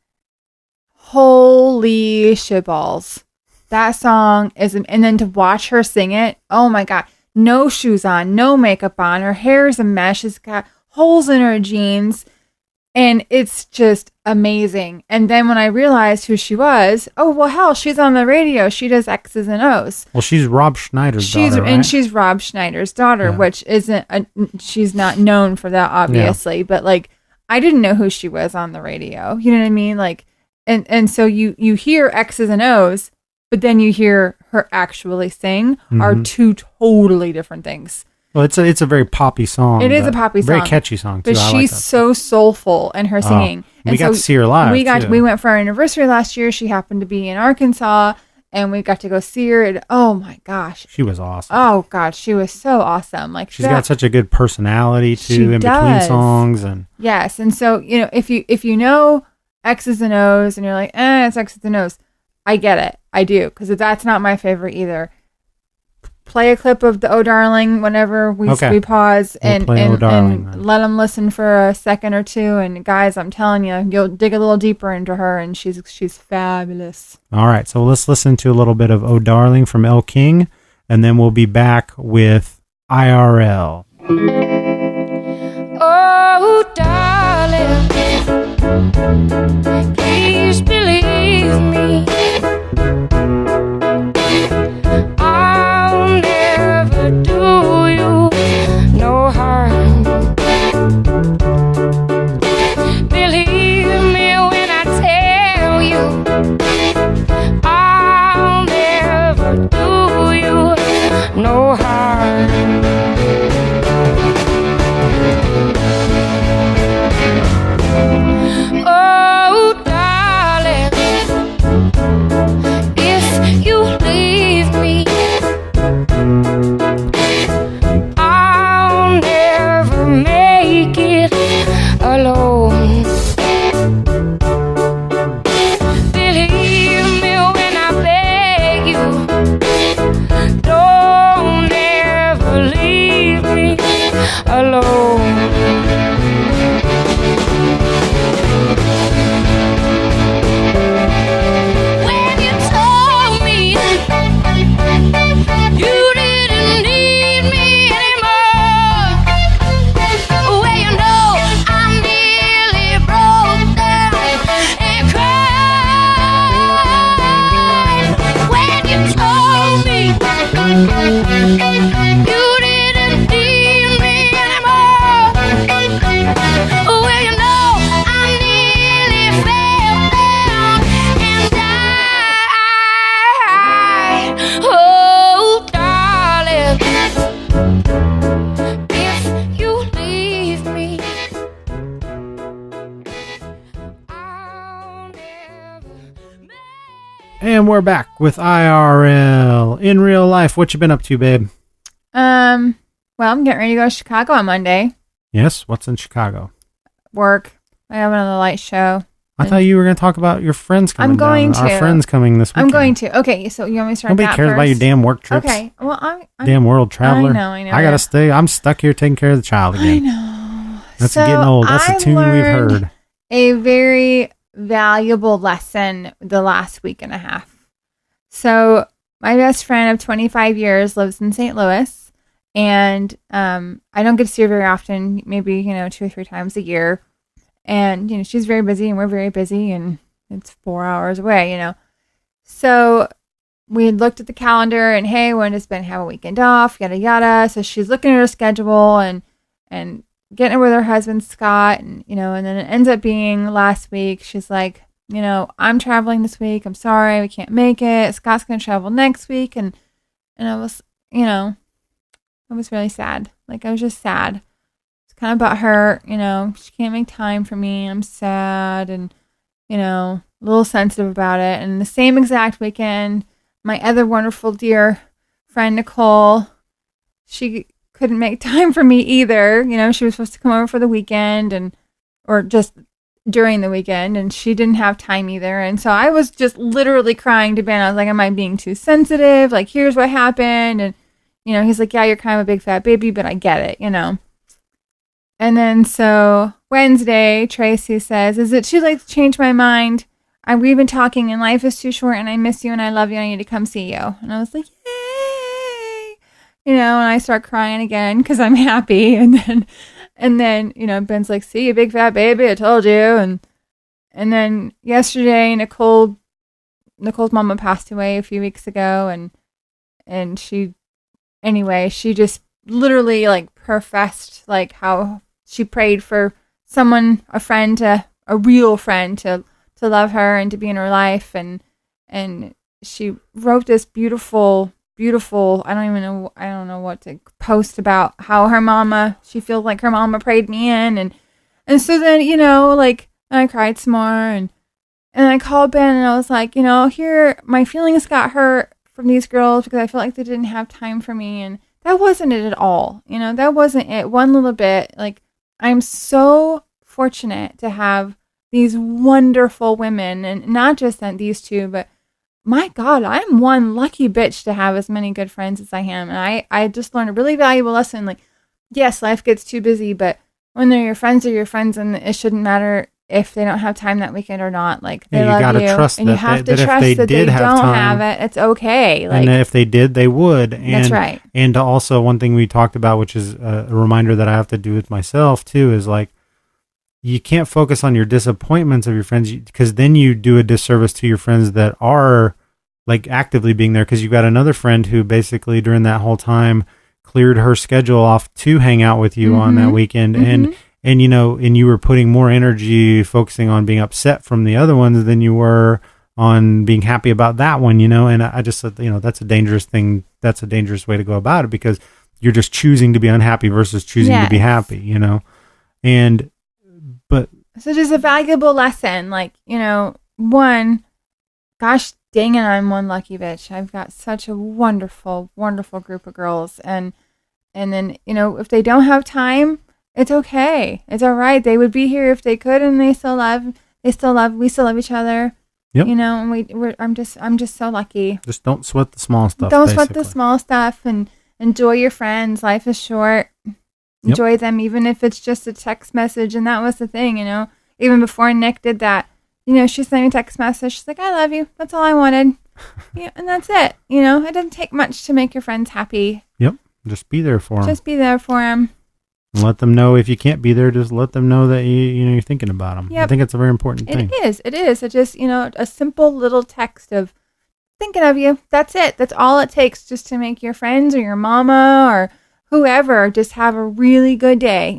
Holy shitballs. That song is, and then to watch her sing it, oh my God. No shoes on, no makeup on. Her hair is a mess. She's got holes in her jeans. And it's just amazing. And then when I realized who she was, oh, well, hell, she's on the radio. She does X's and O's. Well, she's Rob Schneider's daughter, right? And she's Rob Schneider's daughter, which isn't, she's not known for that, obviously. Yeah. But, like, I didn't know who she was on the radio. You know what I mean? Like, and so you hear X's and O's, but then you hear her actually sing are two totally different things. Well, it's a very poppy song. It is a poppy song. Very catchy song, too. But she's so soulful in her singing. We got to see her live, We went for our anniversary last year. She happened to be in Arkansas, and we got to go see her. And oh, my gosh. She was awesome. Oh, God. She was so awesome. Like she's got such a good personality, too, in between songs. And yes. And so, you know, if you know X's and O's, and you're like, it's X's and O's, I get it. I do. Because that's not my favorite either. Play a clip of the Oh Darling whenever we pause and let them listen for a second or two. And guys, I'm telling you, you'll dig a little deeper into her, and she's fabulous. All right, so let's listen to a little bit of Oh Darling from Elle King, and then we'll be back with IRL. Oh darling, please believe me. Do you no harm? Believe me when I tell you I'll never do you no harm. Oh darling, if you leave me, I'll never make it alone. Believe me when I beg you, don't ever leave me alone. When you told me you didn't need me anymore, well, you know I nearly broke down and cried. When you told me you didn't need me anymore, well, you know I nearly fell down and died. Oh darling, if you leave me, I'll never make. And we're back with IRL. In real life, what you been up to, babe? Well, I'm getting ready to go to Chicago on Monday. Yes? What's in Chicago? Work. I have another light show. I thought you were going to talk about your friends coming down. I'm going to. Our friends coming this weekend. I'm going to. Okay, so you want me to start Nobody that cares first? about your damn work trips. Okay, well, I'm damn world traveler. I know. I got to stay. I'm stuck here taking care of the child again. I know. That's So getting old. That's I a tune we've learned heard. A very valuable lesson the last week and a half. So my best friend of 25 years lives in St. Louis, and I don't get to see her very often, maybe, 2 or 3 times a year. And, she's very busy and we're very busy and it's 4 hours away, So we had looked at the calendar and, hey, when does Ben have a weekend off, yada, yada. So she's looking at her schedule and getting it with her husband, Scott. And, and then it ends up being last week. She's like, I'm traveling this week. I'm sorry. We can't make it. Scott's going to travel next week. And I was, I was really sad. Like, I was just sad. It's kind of about her, she can't make time for me. I'm sad and, a little sensitive about it. And the same exact weekend, my other wonderful dear friend, Nicole, she couldn't make time for me either. She was supposed to come over for the weekend or just during the weekend, and she didn't have time either. And so I was just literally crying to Ben. I was like, am I being too sensitive? Like, here's what happened. And, he's like, yeah, you're kind of a big fat baby, but I get it, And then so Wednesday, Tracy says, is it too late to change my mind? We've been talking and life is too short and I miss you and I love you and I need to come see you. And I was like, yay! And I start crying again because I'm happy. And then, Ben's like, see you, big fat baby, I told you. And then yesterday, Nicole's mama passed away a few weeks ago. And she just literally like professed like how she prayed for someone, a real friend to love her and to be in her life. And she wrote this beautiful, I don't know what to post about how her mama, she feels like her mama prayed me in. And so then, I cried some more and I called Ben and I was like, here, my feelings got hurt from these girls because I felt like they didn't have time for me. And that wasn't it at all. That wasn't it one little bit. Like, I'm so fortunate to have these wonderful women, and not just these two, but my God, I'm one lucky bitch to have as many good friends as I am. And I just learned a really valuable lesson. Like, yes, life gets too busy, but when they're your friends, and it shouldn't matter if they don't have time that weekend or not. Like, they love you. You gotta trust and you have to trust that they don't have it. It's okay. Like, and if they did, they would. And, that's right. And also, one thing we talked about, which is a reminder that I have to do with myself too, is like, you can't focus on your disappointments of your friends, because then you do a disservice to your friends that are like actively being there. Because you've got another friend who basically during that whole time cleared her schedule off to hang out with you on that weekend. And you were putting more energy focusing on being upset from the other ones than you were on being happy about that one, and I just said, that's a dangerous thing. That's a dangerous way to go about it, because you're just choosing to be unhappy versus choosing to be happy, But so just a valuable lesson, like, one, gosh dang it, I'm one lucky bitch. I've got such a wonderful, wonderful group of girls. And then, if they don't have time, it's okay. It's all right. They would be here if they could, and we still love each other. Yep. And I'm just so lucky. Just don't sweat the small stuff. Don't sweat the small stuff and enjoy your friends. Life is short. Enjoy them, even if it's just a text message. And that was the thing, even before Nick did that, she sent me a text message. She's like, I love you. That's all I wanted. And that's it. It doesn't take much to make your friends happy. Yep. Just be there for them. Just be there for them. And let them know if you can't be there, just let them know that you're thinking about them. Yep. I think it's a very important thing. It is. It's just, a simple little text of thinking of you. That's it. That's all it takes, just to make your friends or your mama or whoever just have a really good day,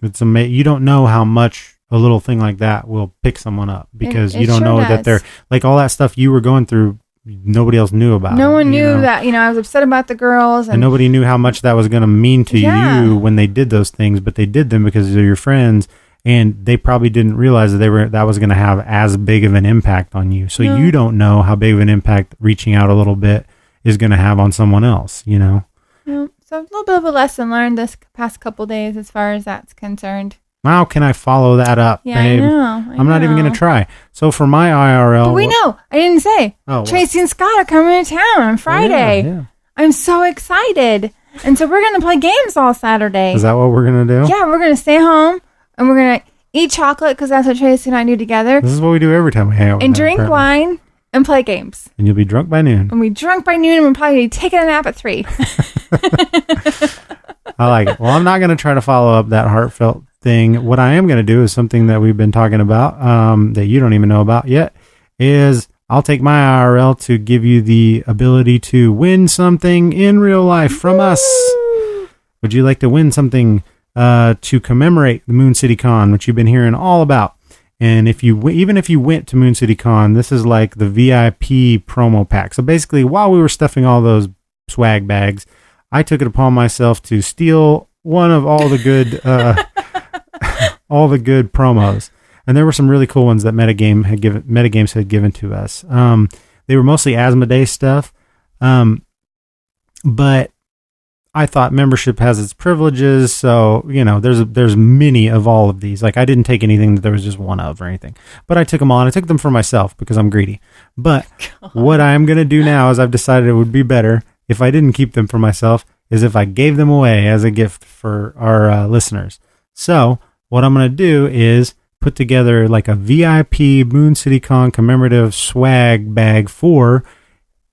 It's amazing. You don't know how much a little thing like that will pick someone up, because you don't know that they're like all that stuff you were going through. Nobody else knew about. No one knew that, I was upset about the girls, and nobody knew how much that was going to mean to you when they did those things, but they did them because they're your friends, and they probably didn't realize that was going to have as big of an impact on you. So you don't know how big of an impact reaching out a little bit is going to have on someone else, So a little bit of a lesson learned this past couple days as far as that's concerned. How can I follow that up, babe? I know. I'm not even going to try. So for my IRL... But I didn't say. Tracy and Scott are coming to town on Friday. Yeah. I'm so excited. And so we're going to play games all Saturday. Is that what we're going to do? Yeah, we're going to stay home and we're going to eat chocolate, because that's what Tracy and I do together. This is what we do every time we hang out with and drink wine and play games. And you'll be drunk by noon. And we'll be drunk by noon, and we'll probably be taking a nap at 3. I like it. Well, I'm not going to try to follow up that heartfelt thing. What I am going to do is something that we've been talking about that you don't even know about yet, is I'll take my IRL to give you the ability to win something in real life from us. Would you like to win something to commemorate the Moon City Con, which you've been hearing all about? And even if you went to Moon City Con, this is like the VIP promo pack. So basically, while we were stuffing all those swag bags, I took it upon myself to steal one of all the good all the good promos. And there were some really cool ones that Metagames had given to us. They were mostly Asmodee stuff, but I thought membership has its privileges, so there's many of all of these. Like, I didn't take anything that there was just one of or anything, but I took them all, and I took them for myself because I'm greedy. But what I am going to do now is I've decided it would be better if I didn't keep them for myself, is if I gave them away as a gift for our listeners. So what I'm going to do is put together like a VIP Moon City Con commemorative swag bag for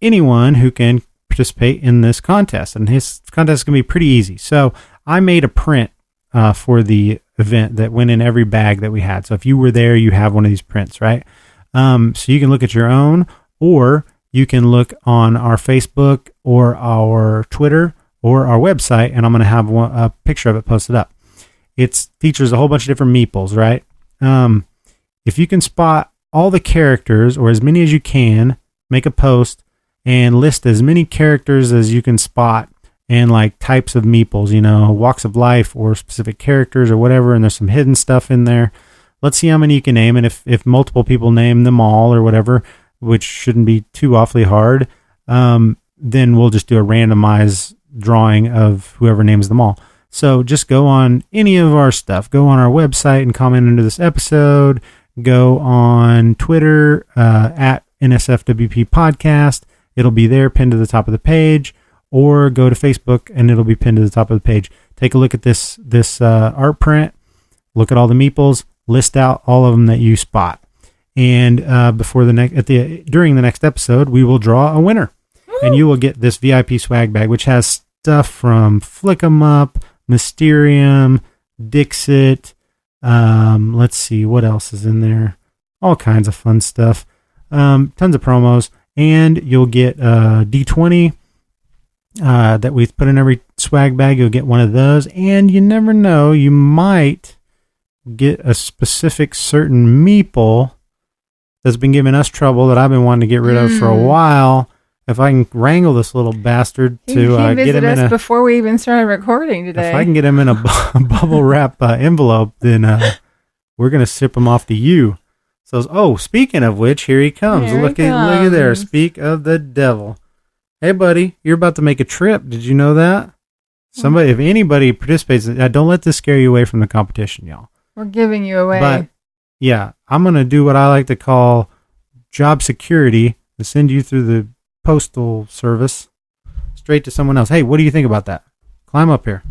anyone who can participate in this contest. And this contest is going to be pretty easy. So I made a print for the event that went in every bag that we had. So if you were there, you have one of these prints, right? So you can look at your own, or you can look on our Facebook or our Twitter or our website, and I'm going to have a picture of it posted up. It features a whole bunch of different meeples, right? If you can spot all the characters, or as many as you can, make a post and list as many characters as you can spot, and like types of meeples, walks of life or specific characters or whatever, and there's some hidden stuff in there. Let's see how many you can name, and if multiple people name them all or whatever, which shouldn't be too awfully hard, then we'll just do a randomized drawing of whoever names them all. So just go on any of our stuff. Go on our website and comment under this episode. Go on Twitter at NSFWP Podcast. It'll be there pinned to the top of the page. Or go to Facebook and it'll be pinned to the top of the page. Take a look at this art print. Look at all the meeples. List out all of them that you spot. And during the next episode, we will draw a winner. Woo! And you will get this VIP swag bag, which has stuff from Flick 'em Up, Mysterium, Dixit. Let's see what else is in there. All kinds of fun stuff. Tons of promos, and you'll get D20 that we put in every swag bag. You'll get one of those, and you never know, you might get a specific certain meeple that's been giving us trouble that I've been wanting to get rid of for a while. If I can wrangle this little bastard to get him in a... before we even started recording today. If I can get him in a bubble wrap envelope, then we're going to ship him off to you. So, speaking of which, here he comes. Look at there. Speak of the devil. Hey, buddy, you're about to make a trip. Did you know that? If anybody participates, don't let this scare you away from the competition, y'all. We're giving you away. But, yeah, I'm going to do what I like to call job security and send you through the postal service straight to someone else. Hey, what do you think about that? Climb up here.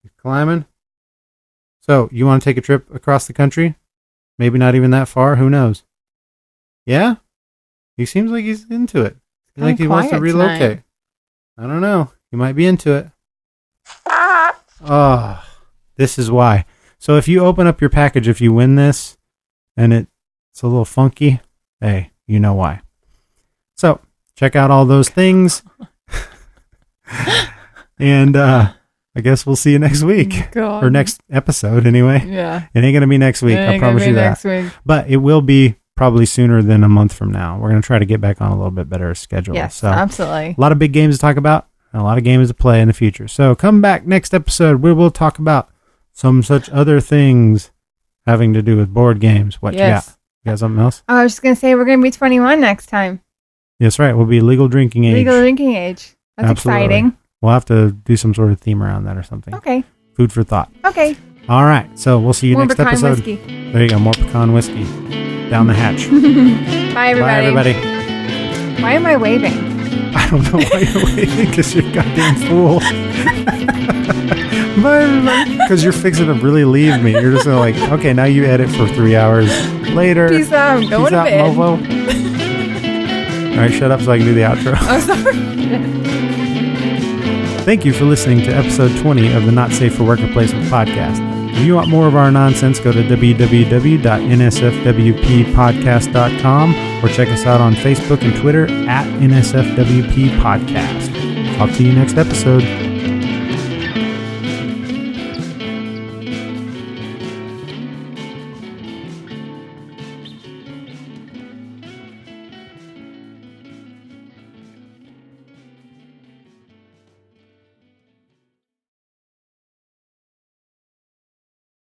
You climbing? So, you want to take a trip across the country? Maybe not even that far. Who knows? Yeah? He seems like he's into it. Like he wants to relocate. Tonight. I don't know. He might be into it. Oh, this is why. So if you open up your package, if you win this, and it's a little funky, hey, you know why. So check out all those things. And I guess we'll see you next week. God. Or next episode anyway. Yeah. It ain't going to be next week. I promise you that. Week. But it will be probably sooner than a month from now. We're going to try to get back on a little bit better schedule. Yes, so, absolutely. A lot of big games to talk about and a lot of games to play in the future. So come back next episode. We will talk about some such other things having to do with board games. What you got? You got something else? I was just going to say we're going to be 21 next time. That's right. We'll be legal drinking age. Legal drinking age. That's Absolutely. Exciting. We'll have to do some sort of theme around that or something. Okay. Food for thought. Okay. All right. So we'll see you next episode. Whiskey. There you go. More pecan whiskey. Down the hatch. Bye, everybody. Bye, everybody. Why am I waving? I don't know why you're waving, because you're a goddamn fool. Bye, everybody. Because you're fixing to really leave me. You're just going to okay, now you edit for 3 hours later. Peace out. Go to bed. Mofo. All right, shut up so I can do the outro. Oh, sorry. Thank you for listening to episode 20 of the Not Safe for Worker Placement podcast. If you want more of our nonsense, go to www.nsfwppodcast.com or check us out on Facebook and Twitter at NSFWP Podcast. Talk to you next episode.